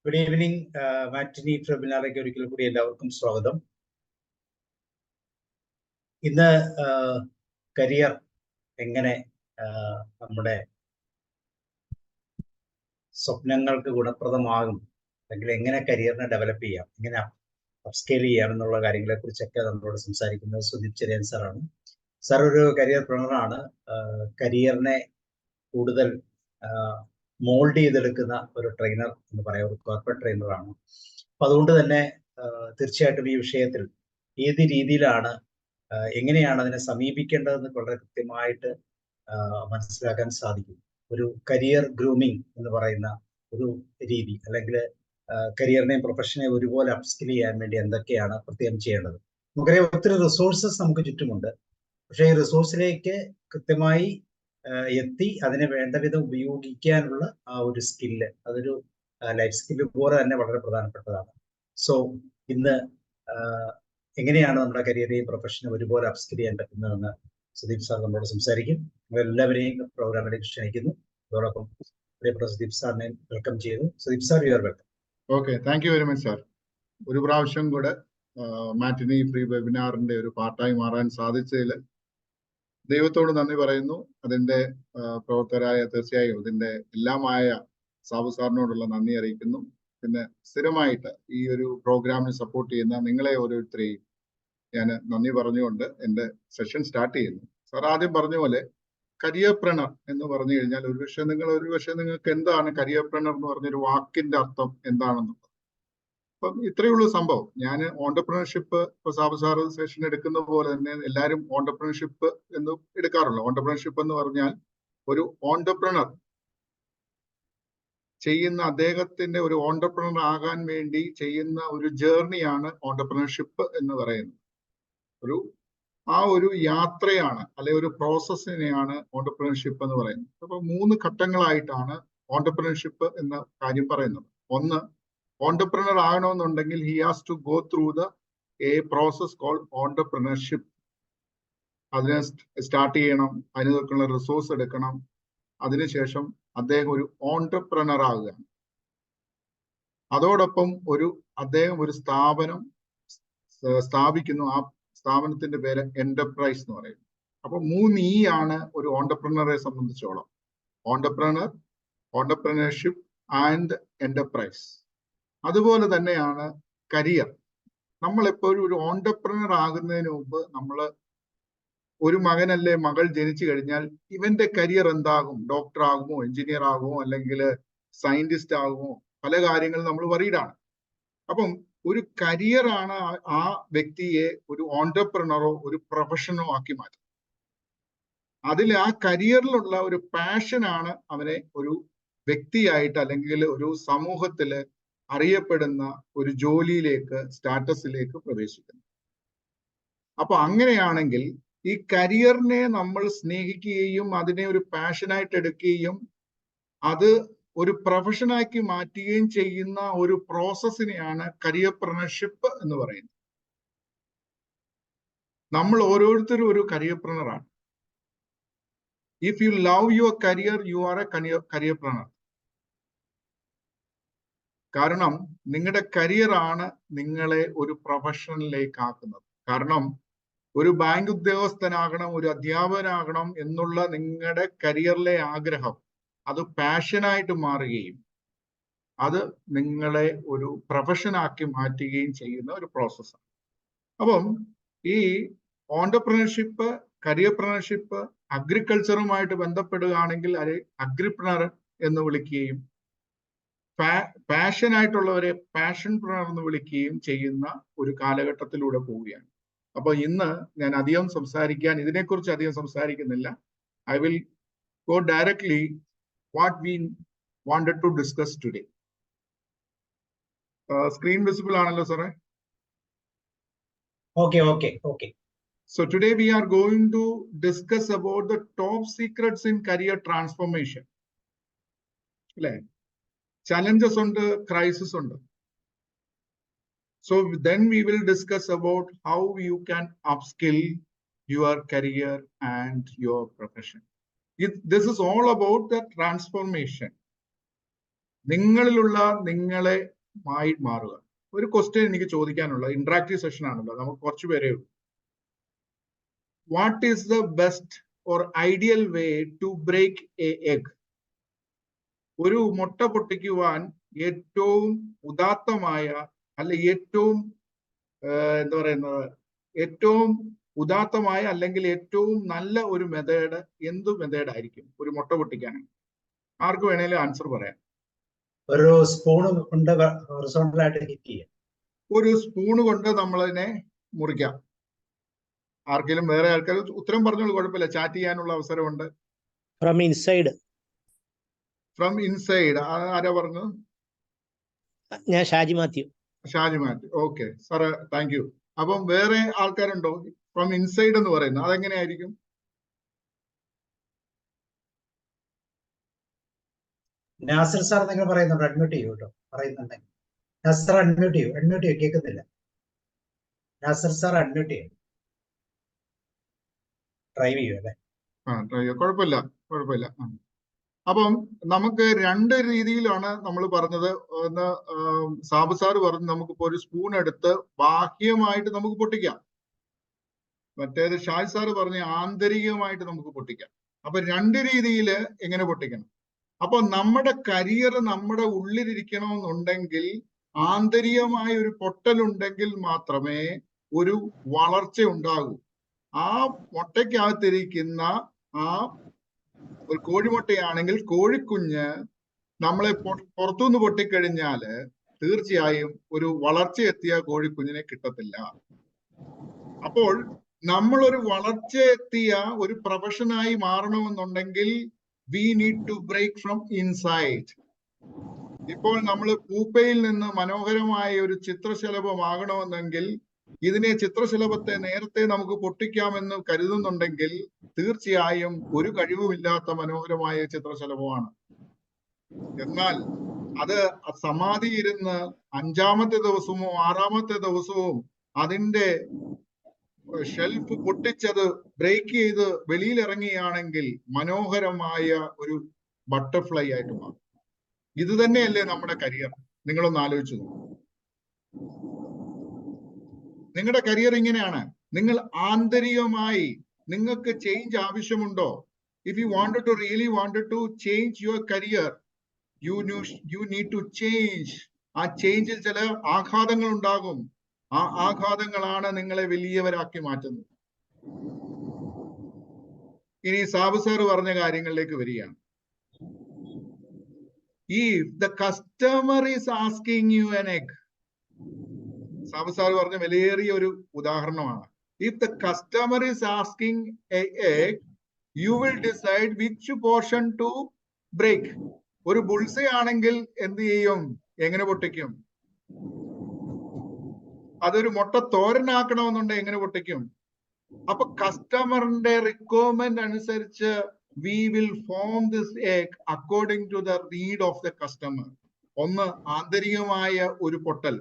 Good evening. മാറ്റിനി വെബിനാറിലേക്ക് ഒരിക്കൽ കൂടി എല്ലാവർക്കും സ്വാഗതം. ഇന്ന് കരിയർ എങ്ങനെ നമ്മുടെ സ്വപ്നങ്ങൾക്ക് ഗുണപ്രദമാകും, അല്ലെങ്കിൽ എങ്ങനെ കരിയറിനെ ഡെവലപ്പ് ചെയ്യാം, എങ്ങനെ അപ്സ്കെയിൽ ചെയ്യാം എന്നുള്ള കാര്യങ്ങളെ കുറിച്ചൊക്കെ നമ്മളോട് സംസാരിക്കുന്നത് സുദീപ് ചെറിയൻ സാറാണ്. സാർ ഒരു കരിയർ പ്രണറാണ്. കരിയറിനെ കൂടുതൽ മോൾഡ് ചെയ്തെടുക്കുന്ന ഒരു ട്രെയിനർ എന്ന് പറയാം, ഒരു കോർപ്പറേറ്റ് ട്രെയിനറാണ്. അപ്പൊ അതുകൊണ്ട് തന്നെ തീർച്ചയായിട്ടും ഈ വിഷയത്തിൽ ഏത് രീതിയിലാണ് എങ്ങനെയാണ് അതിനെ സമീപിക്കേണ്ടതെന്ന് വളരെ കൃത്യമായിട്ട് മനസ്സിലാക്കാൻ സാധിക്കും. ഒരു കരിയർ ഗ്രൂമിങ് എന്ന് പറയുന്ന ഒരു രീതി, അല്ലെങ്കിൽ കരിയറിനെയും പ്രൊഫഷനെയും ഒരുപോലെ അപ്സ്കിൽ ചെയ്യാൻ വേണ്ടി എന്തൊക്കെയാണ് പ്രത്യേകം ചെയ്യേണ്ടത്. നമുക്കറിയാം ഒത്തിരി റിസോഴ്സസ് നമുക്ക് ചുറ്റുമുണ്ട്. പക്ഷേ ഈ റിസോഴ്സിലേക്ക് കൃത്യമായി എത്തി അതിനെ വേണ്ട വിധം ഉപയോഗിക്കാനുള്ള ആ ഒരു സ്കില്ല്, അതൊരു ലൈഫ് സ്കില്ല് പോലെ തന്നെ വളരെ പ്രധാനപ്പെട്ടതാണ്. സോ ഇന്ന് എങ്ങനെയാണ് നമ്മുടെ കരിയറേയും പ്രൊഫഷനും ഒരുപോലെ അപ്സ്കിൽ ചെയ്യാൻ പറ്റുന്നതെന്ന് സുദീപ് സാർ നമ്മളോട് സംസാരിക്കും. എല്ലാവരെയും പ്രോഗ്രാമിലേക്ക് ക്ഷണിക്കുന്നു. അതോടൊപ്പം പ്രിയപ്പെട്ട സുദീപ് സാറിനെ വെൽക്കം ചെയ്യുന്നു. Sudeep sir, you are welcome. Okay, thank you very much sir. ഒരു പ്രാവശ്യം കൂടെ മാറ്റിനി ഫ്രീ വെബിനാറിന്റെ ഒരു പാർട്ടായി മാറാൻ സാധിച്ചതിൽ ദൈവത്തോട് നന്ദി പറയുന്നു. അതിന്റെ പ്രവർത്തകരായ തീർച്ചയായും ഇതിന്റെ എല്ലാമായ സാബു സാറിനോടുള്ള നന്ദി അറിയിക്കുന്നു. പിന്നെ സ്ഥിരമായിട്ട് ഈ ഒരു പ്രോഗ്രാമിന് സപ്പോർട്ട് ചെയ്യുന്ന നിങ്ങളെ ഓരോരുത്തരെയും ഞാൻ നന്ദി പറഞ്ഞുകൊണ്ട് എൻ്റെ സെഷൻ സ്റ്റാർട്ട് ചെയ്യുന്നു. സാർ ആദ്യം പറഞ്ഞ പോലെ കരിയർ പ്രണർ എന്ന് പറഞ്ഞു കഴിഞ്ഞാൽ ഒരുപക്ഷെ നിങ്ങൾക്ക് എന്താണ് കരിയർ പ്രണർ എന്ന് പറഞ്ഞൊരു വാക്കിന്റെ അർത്ഥം എന്താണെന്നുള്ളത്. അപ്പം ഇത്രയേ ഉള്ളൂ സംഭവം. ഞാൻ ഓണ്ടർപ്രണർഷിപ്പ് ഇപ്പൊ സാബു സാറ് സെഷൻ എടുക്കുന്ന പോലെ തന്നെ എല്ലാവരും ഓണ്ടർപ്രണർഷിപ്പ് എന്ന് എടുക്കാറുള്ളൂ. ഓണ്ടർപ്രണർഷിപ്പ് എന്ന് പറഞ്ഞാൽ ഒരു ഓണ്ടർപ്രണർ ചെയ്യുന്ന അദ്ദേഹത്തിന്റെ ഒരു ഓണ്ടർപ്രണർ ആകാൻ വേണ്ടി ചെയ്യുന്ന ഒരു ജേർണിയാണ് ഓണ്ടർപ്രണർഷിപ്പ് എന്ന് പറയുന്നത്. ആ ഒരു യാത്രയാണ്, അല്ലെ ഒരു പ്രോസസ്സിനെയാണ് ഓണ്ടർപ്രണർഷിപ്പ് എന്ന് പറയുന്നത്. അപ്പൊ 3 ഘട്ടങ്ങളായിട്ടാണ് ഓണ്ടർപ്രണർഷിപ്പ് എന്ന കാര്യം പറയുന്നത്. ഒന്ന്, ഓണ്ടർപ്രണർ ആകണമെന്നുണ്ടെങ്കിൽ he has to go through a process called entrepreneurship. അതിനെ സ്റ്റാർട്ട് ചെയ്യണം, അതിനൊക്കെയുള്ള റിസോഴ്സ് എടുക്കണം. അതിനുശേഷം അദ്ദേഹം ഒരു ഓണ്ടർപ്രണർ ആകുകയാണ്. അതോടൊപ്പം അദ്ദേഹം ഒരു സ്ഥാപനം സ്ഥാപിക്കുന്നു. ആ സ്ഥാപനത്തിന്റെ പേര് എന്റർപ്രൈസ് എന്ന് പറയുന്നു. അപ്പൊ 3 E ആണ് ഒരു ഓണ്ടർപ്രണറെ സംബന്ധിച്ചോളം: ഓണ്ടർപ്രണർ, ഓണ്ടർപ്രണർഷിപ്പ് ആൻഡ് എന്റർപ്രൈസ്. അതുപോലെ തന്നെയാണ് കരിയർ. നമ്മൾ എപ്പോഴും ഒരു ഓണ്ടർപ്രണർ ആകുന്നതിന് മുമ്പ് ഒരു മകനല്ലേ മകൾ ജനിച്ചു കഴിഞ്ഞാൽ ഇവന്റെ കരിയർ എന്താകും? ഡോക്ടർ ആകുമോ, എഞ്ചിനീയർ ആകുമോ, അല്ലെങ്കിൽ സയന്റിസ്റ്റ് ആകുമോ? പല കാര്യങ്ങളും നമ്മൾ വറീഡാണ്. അപ്പം ഒരു കരിയറാണ് ആ വ്യക്തിയെ ഒരു ഓണ്ടർപ്രണറോ ഒരു പ്രൊഫഷനോ ആക്കി മാറ്റും. അതിൽ ആ കരിയറിലുള്ള ഒരു പാഷനാണ് അവനെ ഒരു വ്യക്തിയായിട്ട് അല്ലെങ്കിൽ ഒരു സമൂഹത്തില് അറിയപ്പെടുന്ന ഒരു ജോലിയിലേക്ക്, സ്റ്റാറ്റസിലേക്ക് പ്രവേശിക്കുന്നത്. അപ്പൊ അങ്ങനെയാണെങ്കിൽ ഈ കരിയറിനെ നമ്മൾ സ്നേഹിക്കുകയും അതിനെ ഒരു പാഷനായിട്ട് എടുക്കുകയും അത് ഒരു പ്രൊഫഷനാക്കി മാറ്റുകയും ചെയ്യുന്ന ഒരു പ്രോസസ്സിനെയാണ് കരിയർപ്രണർഷിപ്പ് എന്ന് പറയുന്നത്. നമ്മൾ ഓരോരുത്തരും ഒരു കരിയർപ്രണറാണ്. If you love your career, you are a careerpreneur. കാരണം നിങ്ങളുടെ കരിയറാണ് നിങ്ങളെ ഒരു പ്രൊഫഷനിലേക്ക് ആക്കുന്നത്. കാരണം ഒരു ബാങ്ക് ഉദ്യോഗസ്ഥനാകണം, ഒരു അധ്യാപകനാകണം എന്നുള്ള നിങ്ങളുടെ കരിയറിലെ ആഗ്രഹം അത് പാഷനായിട്ട് മാറുകയും അത് നിങ്ങളെ ഒരു പ്രൊഫഷനാക്കി മാറ്റുകയും ചെയ്യുന്ന ഒരു പ്രോസസ്സാണ്. അപ്പം ഈ ഓണ്ടർപ്രണർഷിപ്പ്, കരിയർപ്രണർഷിപ്പ് അഗ്രികൾച്ചറുമായിട്ട് ബന്ധപ്പെടുകയാണെങ്കിൽ അത് അഗ്രിപ്രണർ എന്ന് വിളിക്കുകയും പാഷനായിട്ടുള്ളവരെ പാഷൻ പ്രണർ എന്ന് വിളിക്കുകയും ചെയ്യുന്ന ഒരു കാലഘട്ടത്തിലൂടെ പോവുകയാണ്. അപ്പൊ ഇന്ന് ഞാൻ ഇതിനെക്കുറിച്ച് അധികം സംസാരിക്കുന്നില്ല. I will go directly what we wanted to discuss today. Screen visible ആണല്ലോ സാറേ? Okay. So today we are going to discuss about the top secrets in career transformation. അല്ലേ? Challenges ഉണ്ട്, crisis ഉണ്ട്. So then we will discuss about how you can upskill your career and your profession. This is all about the transformation. നിങ്ങളിലുള്ള നിങ്ങളെ മാറുക. ഒരു question എനിക്ക് ചോദിക്കാനുള്ള interactive session ആണല്ലോ, നമുക്ക് കുറച്ച് പേരേ ഉള്ളൂ. What is the best or ideal way to break a egg? ഒരു മുട്ട പൊട്ടിക്കുവാൻ ഏറ്റവും ഉദാത്തമായ അല്ലെ ഏറ്റവും എന്താ പറയുന്നത്, ഏറ്റവും ഉദാത്തമായ അല്ലെങ്കിൽ ഏറ്റവും നല്ല ഒരു മെത്തേഡ് എന്ത് മെത്തേഡ് ആയിരിക്കും ഒരു മുട്ട പൊട്ടിക്കാൻ? ആർക്ക് വേണേലും ആൻസർ പറയാം. ഒരു സ്പൂൺ കൊണ്ട് ഹൊറിസോണ്ടലായിട്ട് ഹിറ്റ് ചെയ്യാം. ഒരു സ്പൂൺ കൊണ്ട് നമ്മളതിനെ മുറിക്കാം. ആർക്കെങ്കിലും വേറെ ആൾക്കാർ ഉത്തരം പറഞ്ഞോളൂ, കുഴപ്പമില്ല, ചാറ്റ് ചെയ്യാനുള്ള അവസരമുണ്ട്. From inside. ഫ്രം ഇൻസൈഡ് ആരാ പറഞ്ഞത്? ഞാൻ Shaji Mathew. Shaji Mathew, okay sir, thank you. അപ്പം വേറെ ആൾക്കാരുണ്ടോ ഫ്രം ഇൻസൈഡ് എന്ന് പറയുന്നത്? അതെങ്ങനെയായിരിക്കും? നാസർ സാർ നിങ്ങൾ പറയുന്നുണ്ട്, അഡ്മിറ്റ് ചെയ്യൂ കേട്ടോ, പറയുന്നുണ്ടെങ്കിൽ. നാസർ അഡ്മിറ്റ് ചെയ്യൂ, കേൾക്കുന്നില്ല. നാസർ സാർ അഡ്മിറ്റ് ചെയ്യും. ഡ്രൈവ് ചെയ്യൂ അല്ലെ? കുഴപ്പമില്ല. അപ്പം നമുക്ക് രണ്ട് രീതിയിലാണ് നമ്മൾ പറഞ്ഞത്. ഒന്ന് സാബു സാറ് പറഞ്ഞു നമുക്കിപ്പോ ഒരു സ്പൂൺ എടുത്ത് ബാഹ്യമായിട്ട് നമുക്ക് പൊട്ടിക്കാം. മറ്റേത് ഷാജ് സാറ് പറഞ്ഞ് ആന്തരികമായിട്ട് നമുക്ക് പൊട്ടിക്കാം. അപ്പൊ രണ്ട് രീതിയിൽ എങ്ങനെ പൊട്ടിക്കണം? അപ്പൊ നമ്മുടെ കരിയർ നമ്മുടെ ഉള്ളിലിരിക്കണമെന്നുണ്ടെങ്കിൽ ആന്തരികമായ ഒരു പൊട്ടലുണ്ടെങ്കിൽ മാത്രമേ ഒരു വളർച്ച ഉണ്ടാകൂ. ആ മുട്ടയ്ക്കകത്തിരിക്കുന്ന ആ ഒരു കോഴിമുട്ടയാണെങ്കിൽ കോഴിക്കുഞ്ഞ് നമ്മളെ പുറത്തുനിന്ന് പൊട്ടിക്കഴിഞ്ഞാല് തീർച്ചയായും ഒരു വളർച്ചയെത്തിയ കോഴിക്കുഞ്ഞിനെ കിട്ടത്തില്ല. അപ്പോൾ നമ്മളൊരു വളർച്ചയെത്തിയ ഒരു പ്രൊഫഷനായി മാറണമെന്നുണ്ടെങ്കിൽ we need to break from inside. ഇപ്പോൾ നമ്മൾ പൂപ്പയിൽ നിന്ന് മനോഹരമായ ഒരു ചിത്രശലഭമാകണമെന്നെങ്കിൽ ഇതിനെ ചിത്രശലഭത്തെ നേരത്തെ നമുക്ക് പൊട്ടിക്കാമെന്ന് കരുതുന്നുണ്ടെങ്കിൽ തീർച്ചയായും ഒരു കഴിവുമില്ലാത്ത മനോഹരമായ ചിത്രശലഭമാണ്. എന്നാൽ അത് സമാധി ഇരുന്ന് 5-ാമത്തെ ദിവസമോ 6-ാമത്തെ ദിവസവും അതിന്റെ ഷെൽഫ് പൊട്ടിച്ചത് ബ്രേക്ക് ചെയ്ത് വെളിയിലിറങ്ങിയാണെങ്കിൽ മനോഹരമായ ഒരു ബട്ടർഫ്ലൈ ആയിട്ട് മാറും. ഇത് തന്നെയല്ലേ നമ്മുടെ കരിയർ? നിങ്ങളൊന്ന് ആലോചിച്ചു നോക്കൂ. നിങ്ങളുടെ കരിയർ ഇങ്ങനെയാണ്. നിങ്ങൾ ആന്തരികമായി നിങ്ങൾക്ക് ചേഞ്ച് ആവശ്യമുണ്ടോ? If you wanted to really wanted to change your career, you need to change. ആ ചേഞ്ചിൽ ചില ആഘാതങ്ങൾ ഉണ്ടാകും. ആ ആഘാതങ്ങളാണ് നിങ്ങളെ വലിയവരാക്കി മാറ്റുന്നത്. ഇനി സാബു സാറ് പറഞ്ഞ കാര്യങ്ങളിലേക്ക് വരികയാണ്. If the customer is asking you an egg, Sabu sir പറഞ്ഞ വിലയേറിയ ഒരു ഉദാഹരണമാണ്. If the customer is asking an egg, you will decide which portion to break. ഒരു ബുൾസൈ ആണെങ്കിൽ എന്ത് ചെയ്യും? എങ്ങനെ പൊട്ടിക്കും? അതൊരു മുട്ട തോരനാക്കണമെന്നുണ്ടെങ്കിൽ എങ്ങനെ പൊട്ടിക്കും? അപ്പൊ കസ്റ്റമറിന്റെ റിക്വയർമെന്റ് അനുസരിച്ച് we will form this egg according to the need of the customer. ഒന്ന് ആന്തരികമായ ഒരു പൊട്ടൽ,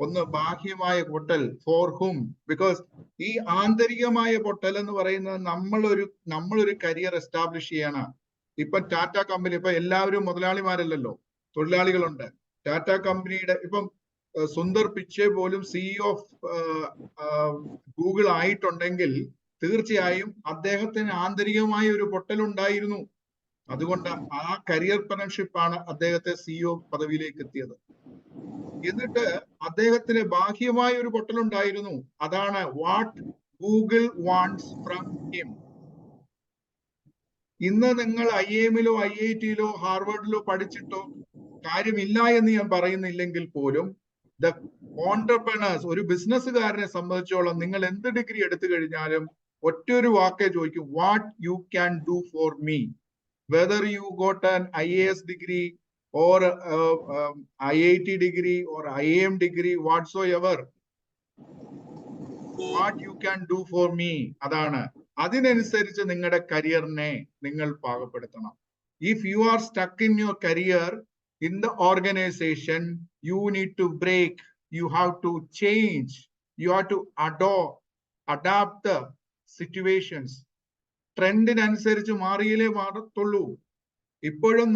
ഒന്ന് ബാഹ്യമായ പൊട്ടൽ. Four hmm? ബിക്കോസ് ഈ ആന്തരികമായ പൊട്ടൽ എന്ന് പറയുന്നത് നമ്മളൊരു കരിയർ എസ്റ്റാബ്ലിഷ് ചെയ്യണം. ഇപ്പൊ ടാറ്റ കമ്പനി, ഇപ്പൊ എല്ലാവരും മുതലാളിമാരല്ലല്ലോ, തൊഴിലാളികളുണ്ട്. ടാറ്റ കമ്പനിയുടെ ഇപ്പം സുന്ദർ പിച്ചെ പോലും CEO ഓഫ് ഗൂഗിൾ ആയിട്ടുണ്ടെങ്കിൽ തീർച്ചയായും അദ്ദേഹത്തിന് ആന്തരികമായ ഒരു പൊട്ടലുണ്ടായിരുന്നു. അതുകൊണ്ട് ആ കരിയർ പാർട്ണർഷിപ്പാണ് അദ്ദേഹത്തെ CEO പദവിയിലേക്ക് എത്തിയത്. എന്നിട്ട് അദ്ദേഹത്തിന് ബാഹ്യമായ ഒരു പൊട്ടലുണ്ടായിരുന്നു. അതാണ് what Google wants from him. ഇന്ന് നിങ്ങൾ IIM-ലോ IIT-ലോ ഹാർവർഡിലോ പഠിച്ചിട്ടോ കാര്യമില്ല എന്ന് ഞാൻ പറയുന്നില്ലെങ്കിൽ പോലും ദ ഓൺട്രപ്രണേഴ്സ്, ഒരു ബിസിനസ്സുകാരനെ സംബന്ധിച്ചോളം നിങ്ങൾ എന്ത് ഡിഗ്രി എടുത്തു കഴിഞ്ഞാലും ഒറ്റൊരു വാക്കേ ചോദിക്കും, what you can do for me. Whether you got an IAS degree or IIT degree or IIM degree, whatsoever, what you can do for me. അതാണ്. അതിനനുസരിച്ച് നിങ്ങളുടെ കരിയറിനെ നിങ്ങൾ പാകപ്പെടുത്തണം. If you are stuck in your career in the organization, you need to break. You have to change. You have to adapt the situations. ട്രെൻഡിനനുസരിച്ച് മാറിയില്ലേ മാറത്തുള്ളൂ. ഇപ്പോഴും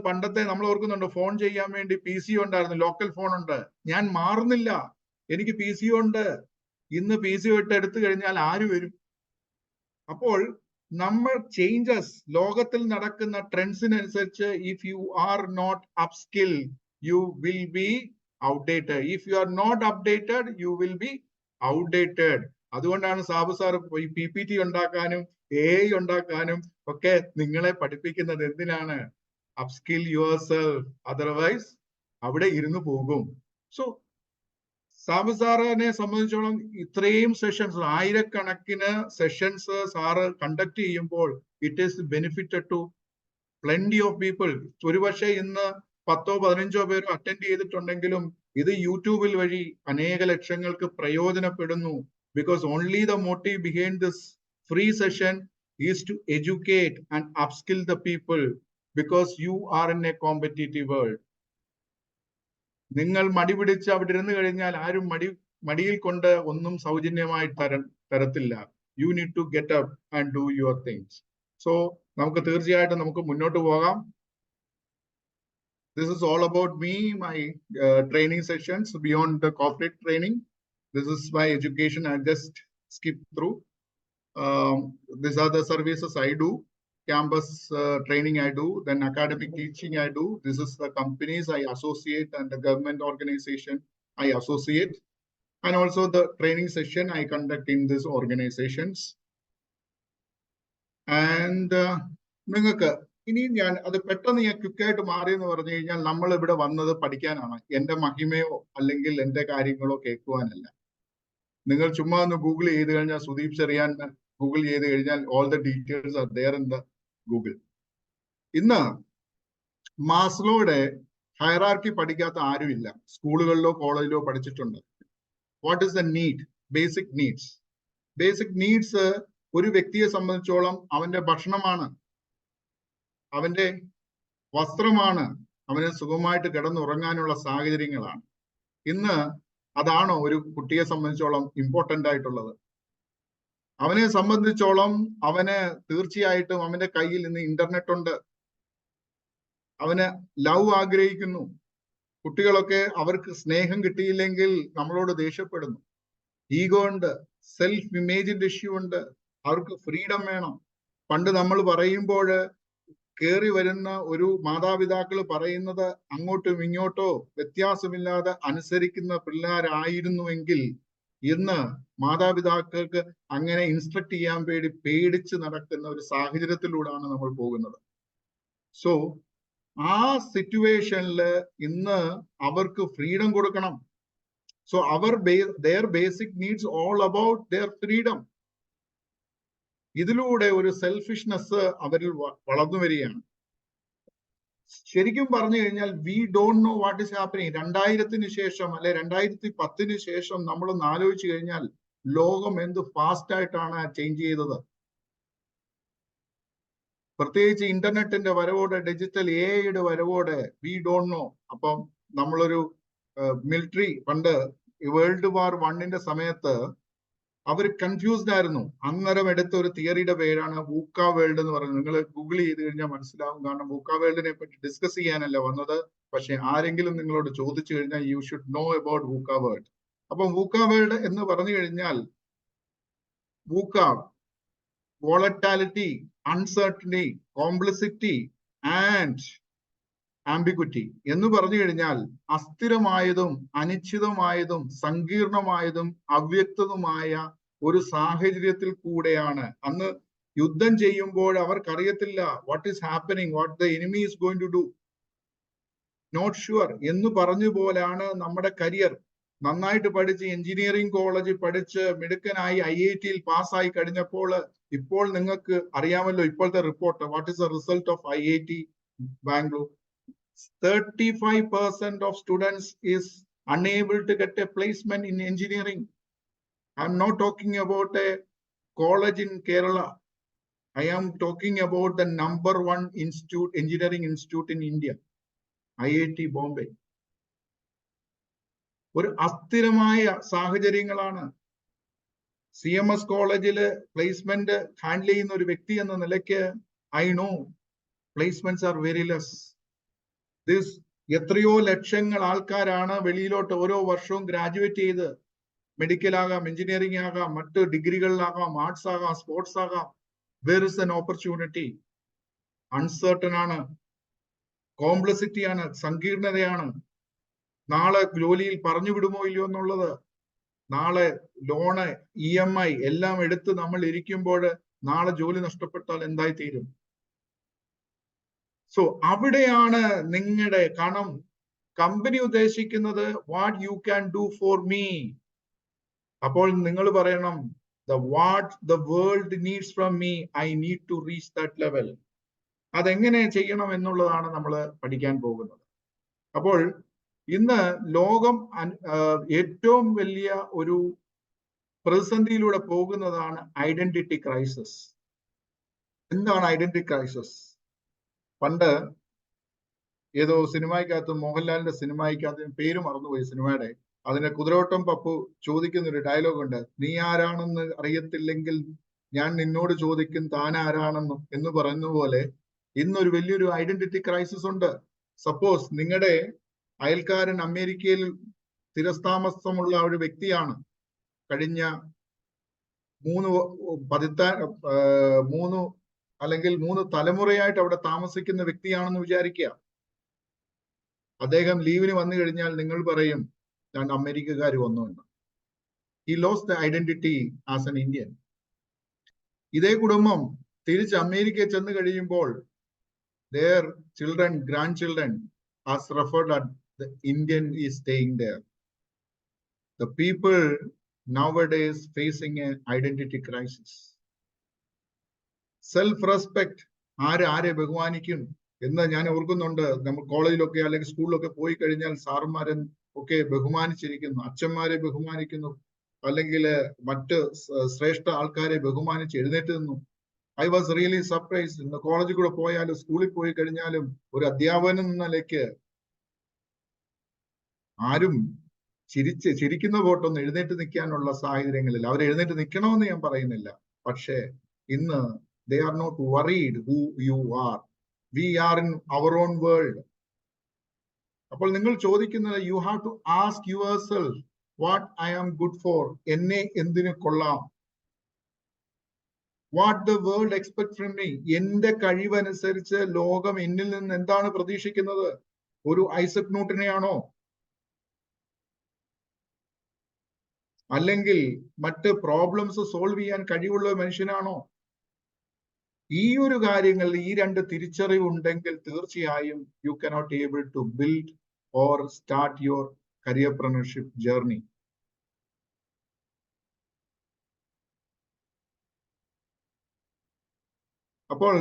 പണ്ടത്തെ നമ്മൾ ഓർക്കുന്നുണ്ട്, phone ചെയ്യാൻ വേണ്ടി PC ഉണ്ടായിരുന്നു, ലോക്കൽ ഫോൺ ഉണ്ട്. ഞാൻ മാറുന്നില്ല, എനിക്ക് PC ഉണ്ട്. ഇന്ന് PC വിട്ട് എടുത്തു കഴിഞ്ഞാൽ ആര് വരും? അപ്പോൾ നമ്മൾ ചേഞ്ചസ്, ലോകത്തിൽ നടക്കുന്ന ട്രെൻഡ്സിനനുസരിച്ച് if you are not upskill you will be outdated. If you are not updated you will be outdated. അതുകൊണ്ടാണ് സാബു സാർ ഈ PPT ഉണ്ടാക്കാനും AI ഉണ്ടാക്കാനും ഒക്കെ നിങ്ങളെ പഠിപ്പിക്കുന്നത്. എന്തിനാണ്? അപ്സ്കിൽ യുവർ സെൽഫ്, അതർവൈസ് അവിടെ ഇരുന്ന് പോകും. സോ സാബു സാറിനെ സംബന്ധിച്ചോളം ഇത്രയും സെഷൻസ്, ആയിരക്കണക്കിന് സെഷൻസ് സാറ് കണ്ടക്ട് ചെയ്യുമ്പോൾ it is benefited to plenty of people. ഒരുപക്ഷെ ഇന്ന് 10ഓ 15ഓ പേരോ അറ്റൻഡ് ചെയ്തിട്ടുണ്ടെങ്കിലും ഇത് യൂട്യൂബിൽ വഴി അനേക ലക്ഷങ്ങൾക്ക് പ്രയോജനപ്പെടുന്നു. Because only the motive behind this free session is to educate and upskill the people, because you are in a competitive world. നിങ്ങൾ മടി പിടിച്ച് അവിടെ ഇരുന്ന് കഴിഞ്ഞാൽ ആരും മടിയിൽ കൊണ്ട് ഒന്നും സൗജന്യമായി തരത്തില്ല. You need to get up and do your things. So നമുക്ക് തീർച്ചയായിട്ടും നമുക്ക് മുന്നോട്ട് പോകാം. This is all about me, my training sessions beyond the corporate training. This is my education. I just skip through. These are the services I do. Campus training I do, then academic teaching I do. This is the companies I associate and the government organization I associate. And also the training session I conduct in these organizations. And നിങ്ങൾക്ക് ഇനി ഞാൻ അത് പെട്ടെന്ന് ഞാൻ ക്വിക്കായിട്ട് മാറി എന്ന് പറഞ്ഞു കഴിഞ്ഞാൽ, നമ്മൾ ഇവിടെ വന്നത് പഠിക്കാനാണ്. എന്റെ മഹിമയോ അല്ലെങ്കിൽ എന്റെ കാര്യങ്ങളോ കേൾക്കുവാനല്ല. നിങ്ങൾ ചുമ്മാ ഒന്ന് ഗൂഗിൾ ചെയ്ത് കഴിഞ്ഞാൽ, സുദീപ് ചെറിയാൻ ഗൂഗിൾ ചെയ്ത് കഴിഞ്ഞാൽ all the details are there in the Google. ഇന്ന് മാസ്ലോയുടെ ഹയറാർക്കി പഠിക്കാത്ത ആരുമില്ല. സ്കൂളുകളിലോ കോളേജിലോ പഠിച്ചിട്ടുണ്ട്. What is the need? Basic needs. Basic needs ഒരു വ്യക്തിയെ സംബന്ധിച്ചോളം അവന്റെ ഭക്ഷണമാണ്, അവന്റെ വസ്ത്രമാണ്, അവന് സുഖമായിട്ട് കിടന്നുറങ്ങാനുള്ള സാഹചര്യങ്ങളാണ്. ഇന്ന് അതാണോ ഒരു കുട്ടിയെ സംബന്ധിച്ചോളം ഇമ്പോർട്ടന്റ് ആയിട്ടുള്ളത്? അവനെ സംബന്ധിച്ചോളം അവന് തീർച്ചയായിട്ടും അവന്റെ കയ്യിൽ ഇന്ന് ഇന്റർനെറ്റ് ഉണ്ട്. അവന് ലവ് ആഗ്രഹിക്കുന്നു. കുട്ടികളൊക്കെ അവർക്ക് സ്നേഹം കിട്ടിയില്ലെങ്കിൽ നമ്മളോട് ദേഷ്യപ്പെടുന്നു. ഈഗോ ഉണ്ട്, സെൽഫ് ഇമേജിന്റെ ഇഷ്യൂ ഉണ്ട്. അവർക്ക് ഫ്രീഡം വേണം. പണ്ട് നമ്മൾ പറയുമ്പോൾ കയറി വരുന്ന ഒരു മാതാപിതാക്കൾ പറയുന്നത് അങ്ങോട്ടും ഇങ്ങോട്ടോ വ്യത്യാസമില്ലാതെ അനുസരിക്കുന്ന പിള്ളേരായിരുന്നുവെങ്കിൽ ഇന്ന് മാതാപിതാക്കൾക്ക് അങ്ങനെ ഇൻസ്ട്രക്ട് ചെയ്യാൻ വേണ്ടി പേടിച്ച് നടക്കുന്ന ഒരു സാഹചര്യത്തിലൂടെയാണ് നമ്മൾ പോകുന്നത്. സോ ആ സിറ്റുവേഷനിൽ ഇന്ന് അവർക്ക് ഫ്രീഡം കൊടുക്കണം. So their basic needs all about their freedom. ഇതിലൂടെ ഒരു സെൽഫിഷ്നെസ് അവരിൽ വളർന്നു വരികയാണ്. ശരിക്കും പറഞ്ഞു കഴിഞ്ഞാൽ we don't know what is happening. 2000-ന് ശേഷം അല്ലെ 2010-ന് ശേഷം നമ്മളൊന്ന് ആലോചിച്ചു കഴിഞ്ഞാൽ ലോകം എന്ത് ഫാസ്റ്റ് ആയിട്ടാണ് ചേഞ്ച് ചെയ്തത്. പ്രത്യേകിച്ച് ഇന്റർനെറ്റിന്റെ വരവോടെ, ഡിജിറ്റൽ AI-യുടെ വരവോടെ വി ഡോണ്ട് നോ. അപ്പം നമ്മളൊരു മിലിറ്ററി, പണ്ട് വേൾഡ് വാർ 1-ന്റെ സമയത്ത് അവർ കൺഫ്യൂസ്ഡ് ആയിരുന്നു. അന്നേരം എടുത്ത ഒരു തിയറിയുടെ പേരാണ് വൂക്ക വേൾഡ് എന്ന് പറയുന്നത്. നിങ്ങൾ ഗൂഗിൾ ചെയ്ത് കഴിഞ്ഞാൽ മനസ്സിലാവും. കാരണം വൂക്ക വേൾഡിനെ പറ്റി ഡിസ്കസ് ചെയ്യാനല്ല വന്നത്, പക്ഷെ ആരെങ്കിലും നിങ്ങളോട് ചോദിച്ചു കഴിഞ്ഞാൽ you should know about വൂക്ക world. അപ്പം വൂക്ക വേൾഡ് എന്ന് പറഞ്ഞു കഴിഞ്ഞാൽ വൂക്ക volatility, uncertainty, complexity and ambiguity എന്ന് പറഞ്ഞു കഴിഞ്ഞാൽ അസ്ഥിരമായതും അനിശ്ചിതമായതും സങ്കീർണമായതും അവ്യക്തവുമായ ഒരു സാഹചര്യത്തിൽ കൂടെയാണ്. അന്ന് യുദ്ധം ചെയ്യുമ്പോൾ അവർക്കറിയത്തില്ല what is happening, what the enemy is going to do, not sure എന്ന് പറഞ്ഞു പോലാണ് നമ്മുടെ കരിയർ. നന്നായിട്ട് പഠിച്ച് എഞ്ചിനീയറിംഗ് കോളേജിൽ പഠിച്ച് മിടുക്കനായി IIT-ൽ പാസ്സായി കഴിഞ്ഞപ്പോൾ ഇപ്പോൾ നിങ്ങൾക്ക് അറിയാമല്ലോ ഇപ്പോഴത്തെ report. What is the result of IIT Bangalore? 35% of students is unable to get a placement in engineering. I'm not talking about a college in Kerala. I am talking about the #1 institute, engineering institute in India, IIT Bombay. ഒരു അസ്ഥിരമായ സാഹചര്യങ്ങളാണ്. CMS കോളേജില് placement handle ചെയ്യുന്ന ഒരു വ്യക്തി എന്ന നിലയ്ക്ക് I know Placements are very less. എത്രയോ ലക്ഷങ്ങൾ ആൾക്കാരാണ് വെളിയിലോട്ട് ഓരോ വർഷവും ഗ്രാജുവേറ്റ് ചെയ്ത് മെഡിക്കൽ ആകാം, എഞ്ചിനീയറിംഗ് ആകാം, മറ്റ് ഡിഗ്രികളിലാകാം, ആർട്സ് ആകാം, സ്പോർട്സ് ആകാം. Where is an opportunity? Uncertain ആണ്, കോംപ്ലക്സിറ്റി ആണ്, സങ്കീർണതയാണ്. നാളെ ജോലിയിൽ പറഞ്ഞു വിടുമോ ഇല്ലയോ എന്നുള്ളത്, നാളെ ലോണ്, EMI എല്ലാം എടുത്ത് നമ്മൾ ഇരിക്കുമ്പോൾ നാളെ ജോലി നഷ്ടപ്പെട്ടാൽ എന്തായി തീരും? സോ അവിടെയാണ് നിങ്ങളുടെ കമ്പനി ഉദ്ദേശിക്കുന്നത് what you can do for me. അപ്പോൾ നിങ്ങൾ പറയണം what the world needs from me, I need to reach that level. അതെങ്ങനെ ചെയ്യണം എന്നുള്ളതാണ് നമ്മൾ പഠിക്കാൻ പോകുന്നത്. അപ്പോൾ ഇന്ന് ലോകം ഏറ്റവും വലിയ ഒരു പ്രതിസന്ധിയിലൂടെ പോകുന്നതാണ് ഐഡന്റിറ്റി ക്രൈസിസ്. എന്താണ് ഐഡന്റിറ്റി ക്രൈസിസ്? പണ്ട് ഏതോ സിനിമയ്ക്കകത്ത്, മോഹൻലാലിന്റെ സിനിമയ്ക്കകത്ത്, പേര് മറന്നുപോയി സിനിമയുടെ, അതിന്റെ കുതിരോട്ടം പപ്പു ചോദിക്കുന്ന ഒരു ഡയലോഗ് ഉണ്ട്, നീ ആരാണെന്ന് അറിയത്തില്ലെങ്കിൽ ഞാൻ നിന്നോട് ചോദിക്കും താൻ ആരാണെന്നും എന്ന് പറയുന്ന പോലെ ഇന്നൊരു വലിയൊരു ഐഡന്റിറ്റി ക്രൈസിസ് ഉണ്ട്. സപ്പോസ് നിങ്ങളുടെ അയൽക്കാരൻ അമേരിക്കയിൽ സ്ഥിരതാമസമുള്ള ഒരു വ്യക്തിയാണ്, കഴിഞ്ഞ 3 തലമുറയായിട്ട് അവിടെ താമസിക്കുന്ന വ്യക്തിയാണെന്ന് വിചാരിക്കുക. അദ്ദേഹം ലീവിന് വന്നു കഴിഞ്ഞാൽ നിങ്ങൾ പറയും ഞാൻ അമേരിക്കക്കാർ വന്നു എന്ന്. He lose the identity as an Indian. ഇതേ കുടുംബം തിരിച്ച് അമേരിക്കയിൽ ചെന്ന് കഴിയുമ്പോൾ their children, grandchildren are referred at the Indian is staying there. The people nowadays facing an identity crisis. Self-respect, ആരെ ബഹുമാനിക്കും എന്ന് ഞാൻ ഓർക്കുന്നുണ്ട്. നമ്മൾ കോളേജിലൊക്കെ അല്ലെങ്കിൽ സ്കൂളിലൊക്കെ പോയി കഴിഞ്ഞാൽ സാറുമാരൻ ഒക്കെ ബഹുമാനിച്ചിരിക്കുന്നു, അച്ഛന്മാരെ ബഹുമാനിക്കുന്നു, അല്ലെങ്കിൽ മറ്റ് ശ്രേഷ്ഠ ആൾക്കാരെ ബഹുമാനിച്ച് എഴുന്നേറ്റ് നിന്നു. I was really surprised. ഇന്ന് കോളേജിൽ കൂടെ പോയാലും സ്കൂളിൽ പോയി കഴിഞ്ഞാലും ഒരു അധ്യാപകൻ എന്ന നിലയ്ക്ക് ആരും ചിരിക്കുന്ന പോട്ടൊന്ന് എഴുന്നേറ്റ് നിൽക്കാനുള്ള സാഹചര്യങ്ങളിൽ അവർ എഴുന്നേറ്റ് നിൽക്കണമെന്ന് ഞാൻ പറയുന്നില്ല. പക്ഷേ ഇന്ന് they are not worried who you are. We are in our own world. അപ്പോൾ നിങ്ങൾ ചോദിക്കുന്നത്, you have to ask yourself what I am good for. എന്നെ എന്തിനു കൊള്ളാം? What the world expects from me. എന്റെ കഴിവനുസരിച്ച് ലോകം എന്നിൽ നിന്ന് എന്താണ് പ്രതീക്ഷിക്കുന്നത്? ഒരു ഐസക് ന്യൂട്ടനെയാണോ? അല്ലെങ്കിൽ മറ്റ് പ്രോബ്ലംസ് സോൾവ് ചെയ്യാൻ കഴിവുള്ള മനുഷ്യനാണോ? ഈ ഒരു കാര്യങ്ങളിൽ ഈ 2 തിരിച്ചറിവ് ഉണ്ടെങ്കിൽ തീർച്ചയായും you cannot able to build or start your careerpreneurship journey. അപ്പോൾ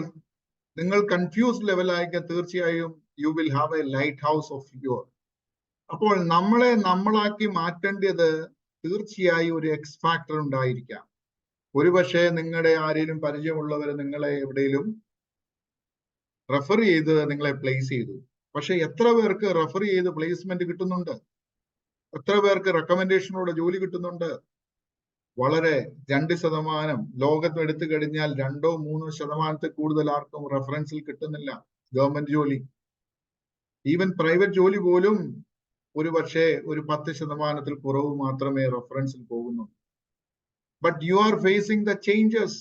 നിങ്ങൾ കൺഫ്യൂസ്ഡ് ലെവലായിരിക്കും, തീർച്ചയായും you will have a lighthouse of your. അപ്പോൾ നമ്മളെ നമ്മളാക്കി മാറ്റേണ്ടത് തീർച്ചയായും ഒരു എക്സ് ഫാക്ടർ ഉണ്ടായിരിക്കാം. ഒരുപക്ഷെ നിങ്ങളുടെ ആരെങ്കിലും പരിചയമുള്ളവർ നിങ്ങളെ എവിടെയും റെഫർ ചെയ്ത് നിങ്ങളെ പ്ലേസ് ചെയ്തു. പക്ഷെ എത്ര പേർക്ക് റെഫർ ചെയ്ത് പ്ലേസ്മെന്റ് കിട്ടുന്നുണ്ട്? എത്ര പേർക്ക് റെക്കമെൻഡേഷനോടെ ജോലി കിട്ടുന്നുണ്ട്? വളരെ 2%. ലോകത്ത് എടുത്തു കഴിഞ്ഞാൽ 2-3% കൂടുതൽ ആർക്കും റെഫറൻസിൽ കിട്ടുന്നില്ല ഗവൺമെന്റ് ജോലി. ഈവൻ പ്രൈവറ്റ് ജോലി പോലും ഒരു പക്ഷേ ഒരു 10% കുറവ് മാത്രമേ റെഫറൻസിൽ പോകുന്നു. But you are facing the changes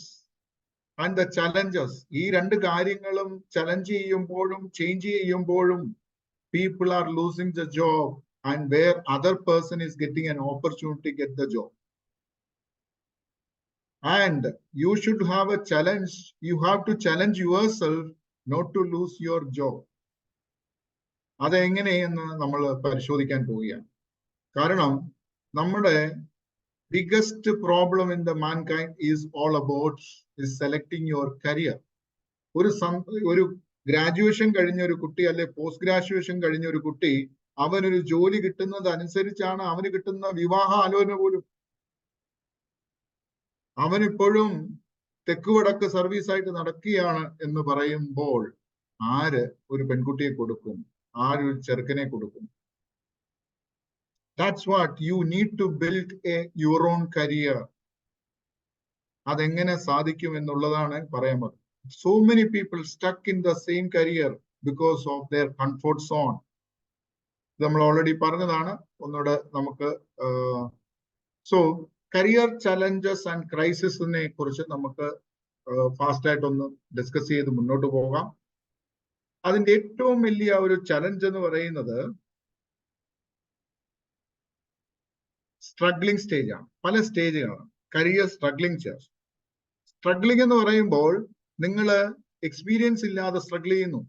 and the challenges. ഈ 2 കാര്യങ്ങളും ചലഞ്ച് ചെയ്യുമ്പോഴും ചേഞ്ച് ചെയ്യുമ്പോഴും people are losing the job and where other person is getting an opportunity get the job. And you should have a challenge. You have to challenge yourself not to lose your job. അതെങ്ങനെയെന്ന് നമ്മൾ പരിശോധിക്കാൻ പോവുകയാണ്. കാരണം നമ്മുടെ biggest problem in the mankind is all about is selecting your career. ഒരു graduation കഴിഞ്ഞ ഒരു കുട്ടി അല്ലെ പോസ്റ്റ് ഗ്രാജുവേഷൻ കഴിഞ്ഞ ഒരു കുട്ടി അവനൊരു ജോലി കിട്ടുന്നത് അനുസരിച്ചാണ് അവന് കിട്ടുന്ന വിവാഹ ആലോചന പോലും. അവനിപ്പോഴും തെക്ക് വടക്ക് സർവീസായിട്ട് നടക്കുകയാണ് എന്ന് പറയുമ്പോൾ ആര് ഒരു പെൺകുട്ടിയെ കൊടുക്കും? ആര് ഒരു ചെറുക്കനെ കൊടുക്കും? That's what you need to build your own career. അതെങ്ങനെ സാധിക്കും എന്നുള്ളതാണ് പറയാൻ പറ്റും. so many people stuck in the same career because of their comfort zone. നമ്മൾ ഓൾറെഡി പറഞ്ഞതാണ്, ഒന്നുകൂടെ നമുക്ക് സോ കരിയർ ചലഞ്ചസ് ആൻഡ് ക്രൈസിസിനെ കുറിച്ച് നമുക്ക് ഫാസ്റ്റ് ആയിട്ടൊന്ന് ഡിസ്കസ് ചെയ്ത് മുന്നോട്ട് പോകാം. അതിന്റെ ഏറ്റവും വലിയ ഒരു ചലഞ്ച് എന്ന് പറയുന്നത് സ്ട്രഗ്ലിംഗ് സ്റ്റേജ് ആണ്. പല സ്റ്റേജുകളാണ് കരിയർ സ്ട്രഗ്ലിംഗ് എന്ന് പറയുമ്പോൾ നിങ്ങൾ എക്സ്പീരിയൻസ് ഇല്ലാതെ സ്ട്രഗിൾ ചെയ്യുന്നു,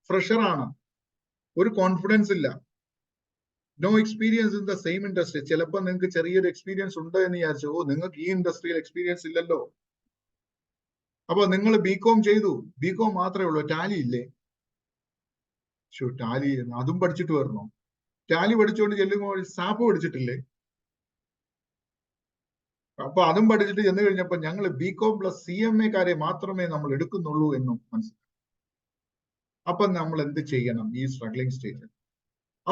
ഫ്രഷർ ആണ്, ഒരു കോൺഫിഡൻസ് ഇല്ല, no experience in the same industry. ചിലപ്പോൾ നിങ്ങൾക്ക് ചെറിയൊരു എക്സ്പീരിയൻസ് ഉണ്ട് എന്ന് വിചാരിച്ചു, നിങ്ങൾക്ക് ഈ ഇൻഡസ്ട്രിയിൽ എക്സ്പീരിയൻസ് ഇല്ലല്ലോ. അപ്പൊ നിങ്ങൾ ബികോം ചെയ്തു, ബികോം മാത്രമേ ഉള്ളൂ, ടാലി ഇല്ലേ? ടാലി അതും പഠിച്ചിട്ട് വരണോ? ടാലി പഠിച്ചുകൊണ്ട് ചെല്ലുമ്പോൾ സാപ്പ് പഠിച്ചിട്ടില്ലേ? അപ്പൊ അതും പഠിച്ചിട്ട് ചെന്ന് കഴിഞ്ഞപ്പോ ഞങ്ങൾ ബികോം പ്ലസ് CMA കാരെ മാത്രമേ നമ്മൾ എടുക്കുന്നുള്ളൂ എന്നും മനസ്സിലായി. അപ്പൊ നമ്മൾ എന്ത് ചെയ്യണം ഈ സ്ട്രഗ്ലിംഗ് സ്റ്റേജിൽ?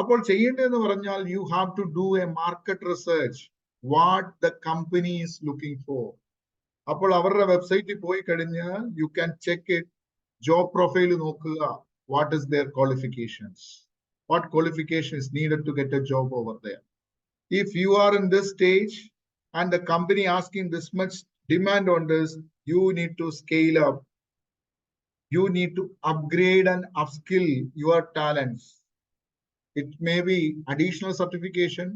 അപ്പോൾ ചെയ്യേണ്ടതെന്ന് പറഞ്ഞാൽ you have to do a market research, what the company is looking for. അപ്പോൾ അവരുടെ വെബ്സൈറ്റിൽ പോയി കഴിഞ്ഞാൽ you can check it, job profile നോക്കുക, what is their qualifications, what qualification is needed to get a job over there. If you are in this stage and the company asking this much demand on this, you need to scale up. You need to upgrade and upskill your talents. It may be additional certification.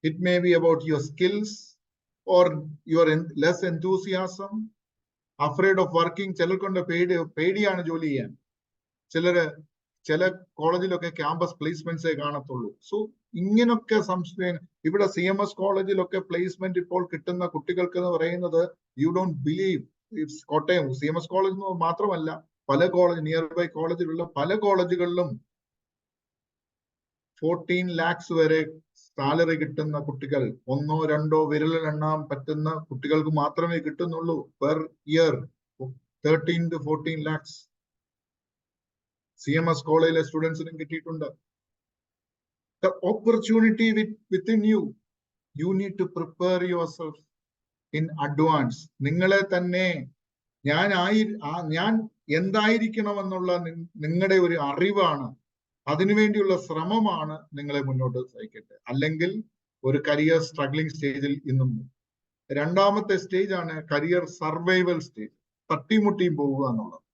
It may be about your skills or your less enthusiasm, afraid of working. ചിലർക്കൊണ്ട് പേടിയാണ് ജോലി ചെയ്യാൻ. ചില കോളേജിലൊക്കെ campus പ്ലേസ്മെന്റ്സേ കാണത്തുള്ളൂ. So ഇങ്ങനൊക്കെ സംശയം. ഇവിടെ CMS കോളേജിലൊക്കെ പ്ലേസ്മെന്റ് ഇപ്പോൾ കിട്ടുന്ന കുട്ടികൾക്ക് എന്ന് പറയുന്നത് you don't believe. Kottayam CMS college മാത്രമല്ല, പല കോളേജ് നിയർ ബൈ കോളേജിലുള്ള പല കോളേജുകളിലും 14 lakhs വരെ സാലറി കിട്ടുന്ന കുട്ടികൾ, ഒന്നോ രണ്ടോ വിരലിലെണ്ണാൻ പറ്റുന്ന കുട്ടികൾക്ക് മാത്രമേ കിട്ടുന്നുള്ളൂ per year. 13 to 14 lakhs CMS കോളേജിലെ സ്റ്റുഡൻസിനും കിട്ടിയിട്ടുണ്ട്. The opportunity within you, you need to prepare yourself in advance. നിങ്ങളെ തന്നെ ഞാൻ എന്തായിരിക്കണമെന്നുള്ള നിങ്ങളുടെ ഒരു അറിവാണ്, അതിനുവേണ്ടിയുള്ള ശ്രമമാണ് നിങ്ങളെ മുന്നോട്ട് നയിക്കട്ടെ. അല്ലെങ്കിൽ ഒരു കരിയർ സ്ട്രഗ്ലിംഗ് സ്റ്റേജിൽ ഇന്നും. രണ്ടാമത്തെ സ്റ്റേജ് ആണ് കരിയർ സർവൈവൽ സ്റ്റേജ്, തട്ടിമുട്ടിയും പോവുക എന്നുള്ളത്.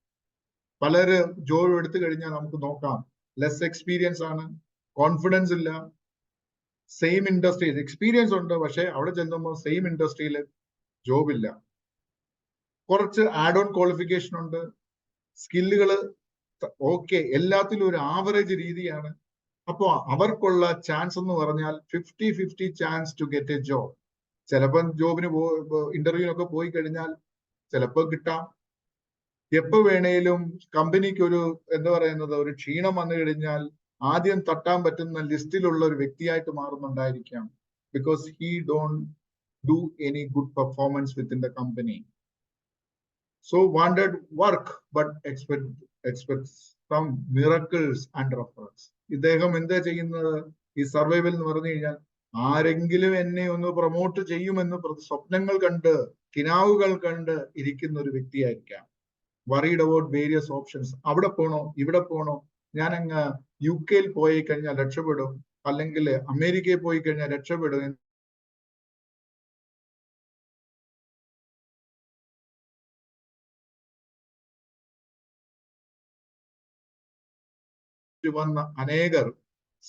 പലര് ജോബ് എടുത്തു കഴിഞ്ഞാൽ നമുക്ക് നോക്കാം, ലെസ് എക്സ്പീരിയൻസ് ആണ്, കോൺഫിഡൻസ് ഇല്ല, സെയിം ഇൻഡസ്ട്രിയിൽ എക്സ്പീരിയൻസ് ഉണ്ട്, പക്ഷെ അവിടെ ചെല്ലുമ്പോൾ സെയിം ഇൻഡസ്ട്രിയിൽ ജോബ് ഇല്ല. കുറച്ച് ആഡ് ഓൺ ക്വാളിഫിക്കേഷൻ ഉണ്ട്, സ്കില്ലുകൾ ഓക്കെ, എല്ലാത്തിലും ഒരു ആവറേജ് രീതിയാണ്. അപ്പോ അവർക്കുള്ള ചാൻസ് എന്ന് പറഞ്ഞാൽ 50-50 chance to get a job. ചിലപ്പോൾ ജോബിന് ഇന്റർവ്യൂവിനൊക്കെ പോയി കഴിഞ്ഞാൽ ചിലപ്പോൾ കിട്ടാം. എപ്പോ വേണേലും കമ്പനിക്ക് ഒരു എന്താ പറയുന്നത്, ഒരു ക്ഷീണം വന്നു കഴിഞ്ഞാൽ ആദ്യം തട്ടാൻ പറ്റുന്ന ലിസ്റ്റിലുള്ള ഒരു വ്യക്തിയായിട്ട് മാറുന്നുണ്ടായിരിക്കാം. Because he don't do any good performance within the company. So wanted work but expect some miracles and reference. ഇദ്ദേഹം എന്താ ചെയ്യുന്നത് ഈ സർവൈവൽ എന്ന് പറഞ്ഞു കഴിഞ്ഞാൽ, ആരെങ്കിലും എന്നെ ഒന്ന് പ്രൊമോട്ട് ചെയ്യുമെന്ന് സ്വപ്നങ്ങൾ കണ്ട് കിനാവുകൾ കണ്ട് ഇരിക്കുന്ന ഒരു വ്യക്തിയായിരിക്കാം. worried about various options. അവിടെ പോണോ ഇവിടെ പോണോ, ഞാൻ അങ്ങ് UK പോയി കഴിഞ്ഞാൽ രക്ഷപ്പെടും, അല്ലെങ്കിൽ അമേരിക്കയിൽ പോയി കഴിഞ്ഞാൽ രക്ഷപ്പെടും വന്ന അനേകർ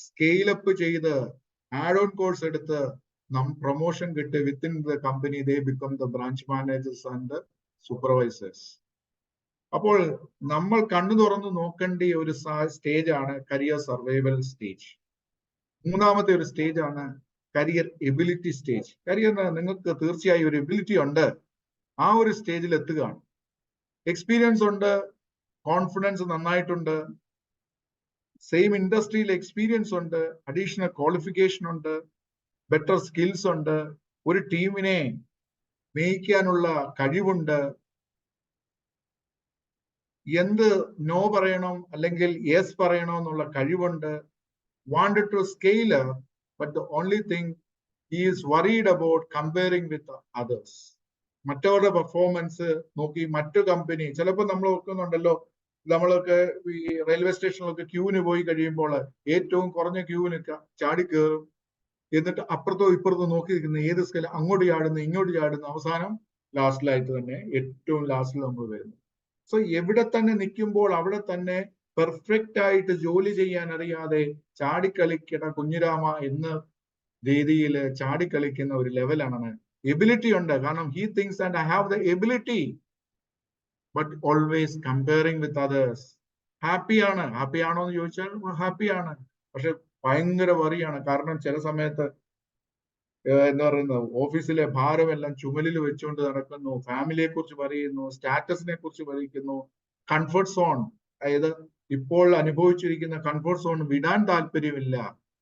സ്കെയിലപ്പ് ചെയ്ത് ആഡ് ഓൺ കോഴ്സ് എടുത്ത് പ്രൊമോഷൻ കിട്ടി within the company they become the branch managers and supervisors. അപ്പോൾ നമ്മൾ കണ്ണു തുറന്ന് നോക്കേണ്ട ഒരു സ്റ്റേജ് ആണ് കരിയർ സർവൈവൽ സ്റ്റേജ്. മൂന്നാമത്തെ ഒരു സ്റ്റേജ് ആണ് കരിയർ എബിലിറ്റി സ്റ്റേജ്. കരിയർ നിങ്ങൾക്ക് തീർച്ചയായും ഒരു എബിലിറ്റി ഉണ്ട്, ആ ഒരു സ്റ്റേജിൽ എത്തുകയാണ്. എക്സ്പീരിയൻസ് ഉണ്ട്, കോൺഫിഡൻസ് നന്നായിട്ടുണ്ട്, സെയിം ഇൻഡസ്ട്രിയിൽ എക്സ്പീരിയൻസ് ഉണ്ട്, അഡീഷണൽ ക്വാളിഫിക്കേഷൻ ഉണ്ട്, ബെറ്റർ സ്കിൽസ് ഉണ്ട്, ഒരു ടീമിനെ നയിക്കാനുള്ള കഴിവുണ്ട്, എന്ത് നോ പറയണം അല്ലെങ്കിൽ യെസ് പറയണം എന്നുള്ള കഴിവുണ്ട്. wanted to scale up, but the only thing he is worried about comparing with others. മറ്റവരുടെ പെർഫോമൻസ് നോക്കി മറ്റു കമ്പനി ചിലപ്പോൾ നമ്മൾ ഓർക്കുന്നുണ്ടല്ലോ, നമ്മളൊക്കെ ഈ റെയിൽവേ സ്റ്റേഷനിലൊക്കെ ക്യൂവിന് പോയി കഴിയുമ്പോൾ ഏറ്റവും കുറഞ്ഞ ക്യൂവിന് ചാടി കയറും. എന്നിട്ട് അപ്പുറത്തോ ഇപ്പുറത്തോ നോക്കി നിൽക്കുന്ന ഏത് സ്കെയിൽ അങ്ങോട്ട് ചാടുന്നു ഇങ്ങോട്ട് ചാടുന്നു, അവസാനം ലാസ്റ്റിലായിട്ട് തന്നെ ഏറ്റവും ലാസ്റ്റിൽ നമ്മൾ വരുന്നു. സോ എവിടെ തന്നെ നിൽക്കുമ്പോൾ അവിടെ തന്നെ പെർഫെക്റ്റ് ആയിട്ട് ജോലി ചെയ്യാൻ അറിയാതെ ചാടിക്കളിക്കണ കുഞ്ഞിരാമ എന്ന രീതിയിൽ ചാടിക്കളിക്കുന്ന ഒരു ലെവലാണ്. എബിലിറ്റി ഉണ്ട്, കാരണം he things and I have the ability, but always comparing with others. ഹാപ്പിയാണ്, ഹാപ്പി ആണോ എന്ന് ചോദിച്ചാൽ ഹാപ്പിയാണ്, പക്ഷെ ഭയങ്കര വറിയാണ്. കാരണം ചില സമയത്ത് എന്താ പറയുന്നത്, ഓഫീസിലെ ഭാരമെല്ലാം ചുമലിൽ വെച്ചുകൊണ്ട് നടക്കുന്നു, ഫാമിലിയെ കുറിച്ച് പറയുന്നു, സ്റ്റാറ്റസിനെ കുറിച്ച് പറയുന്നു. കംഫർട്ട് സോൺ, അതായത് ഇപ്പോൾ അനുഭവിച്ചിരിക്കുന്ന കംഫർട്ട് സോൺ വിടാൻ താല്പര്യമില്ല.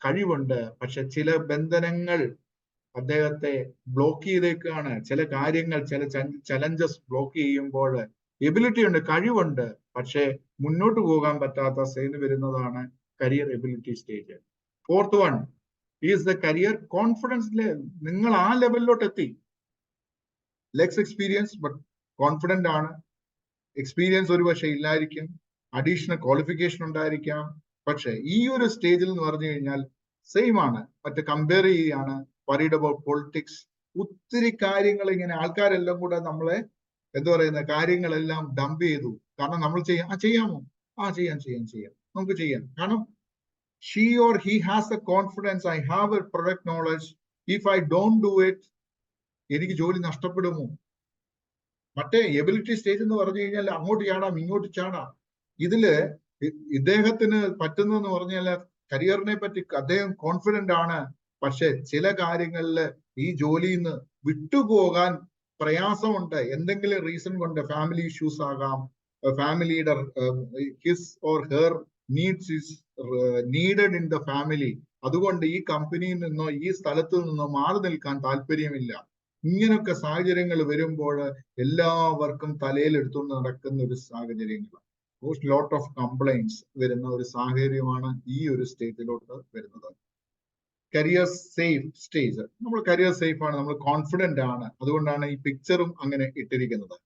കഴിവുണ്ട്, പക്ഷെ ചില ബന്ധനങ്ങൾ അദ്ദേഹത്തെ ബ്ലോക്ക് ചെയ്തേക്കാണ്. ചില കാര്യങ്ങൾ, ചില ചലഞ്ചസ് ബ്ലോക്ക് ചെയ്യുമ്പോൾ എബിലിറ്റി ഉണ്ട്, കഴിവുണ്ട്, പക്ഷെ മുന്നോട്ട് പോകാൻ പറ്റാത്ത സ്റ്റേജ് വരുന്നതാണ് career ability stage. Fourth one is the career confidence level. നിങ്ങൾ ആ ലെവലിലോട്ട് എത്തി. ലെക്സ് എക്സ്പീരിയൻസ് ബട്ട് കോൺഫിഡന്റ് ആണ്. എക്സ്പീരിയൻസ് ഒരു പക്ഷെ ഇല്ലായിരിക്കും, അഡീഷണൽ ക്വാളിഫിക്കേഷൻ ഉണ്ടായിരിക്കാം, പക്ഷെ ഈ ഒരു സ്റ്റേജിൽ എന്ന് പറഞ്ഞു കഴിഞ്ഞാൽ സെയിം ആണ്. മറ്റേ കമ്പയർ ചെയ്യുകയാണ്, വറീഡ് അബൌട്ട് പൊളിറ്റിക്സ്, ഒത്തിരി കാര്യങ്ങൾ ഇങ്ങനെ ആൾക്കാരെല്ലാം കൂടെ നമ്മളെ എന്താ പറയുന്ന കാര്യങ്ങളെല്ലാം ഡംപ് ചെയ്തു. കാരണം നമ്മൾ ചെയ്യാമോ, ചെയ്യാം നമുക്ക് ചെയ്യാം. കാരണം she or he has the confidence, I have a product knowledge, if I don't do it എനിക്ക് ജോലി നഷ്ടപ്പെടുമോ. മറ്റേ എബിലിറ്റി സ്റ്റേജ് എന്ന് പറഞ്ഞു കഴിഞ്ഞാൽ അങ്ങോട്ട് ചാടാം ഇങ്ങോട്ട് ചാടാം. ഇതില് ഇദ്ദേഹത്തിന് പറ്റുന്നതെന്ന് പറഞ്ഞാൽ കരിയറിനെ പറ്റി അദ്ദേഹം കോൺഫിഡന്റ് ആണ്, പക്ഷെ ചില കാര്യങ്ങളിൽ ഈ ജോലിയിൽ നിന്ന് വിട്ടുപോകാൻ പ്രയാസമുണ്ട്. എന്തെങ്കിലും റീസൺ കൊണ്ട്, ഫാമിലി ഇഷ്യൂസ് ആകാം, ഫാമിലിയുടെ his or her needs is needed in the family, അതുകൊണ്ട് ഈ കമ്പനിയിൽ നിന്നോ ഈ സ്ഥലത്തു നിന്നോ മാറി നിൽക്കാൻ താല്പര്യമില്ല. ഇങ്ങനൊക്കെ സാഹചര്യങ്ങൾ വരുമ്പോൾ എല്ലാവർക്കും തലയിൽ എടുത്തുകൊണ്ട് നടക്കുന്ന ഒരു സാഹചര്യങ്ങൾ, ലോട്ട് ഓഫ് കംപ്ലൈന്റ്സ് വരുന്ന ഒരു സാഹചര്യമാണ് ഈ ഒരു സ്റ്റേജിലോട്ട് വരുന്നത്. കരിയർ സേഫ് സ്റ്റേജ്, നമ്മൾ കരിയർ സേഫ് ആണ്, നമ്മൾ കോൺഫിഡന്റ് ആണ്, അതുകൊണ്ടാണ് ഈ പിക്ചറും അങ്ങനെ ഇട്ടിരിക്കുന്നത്.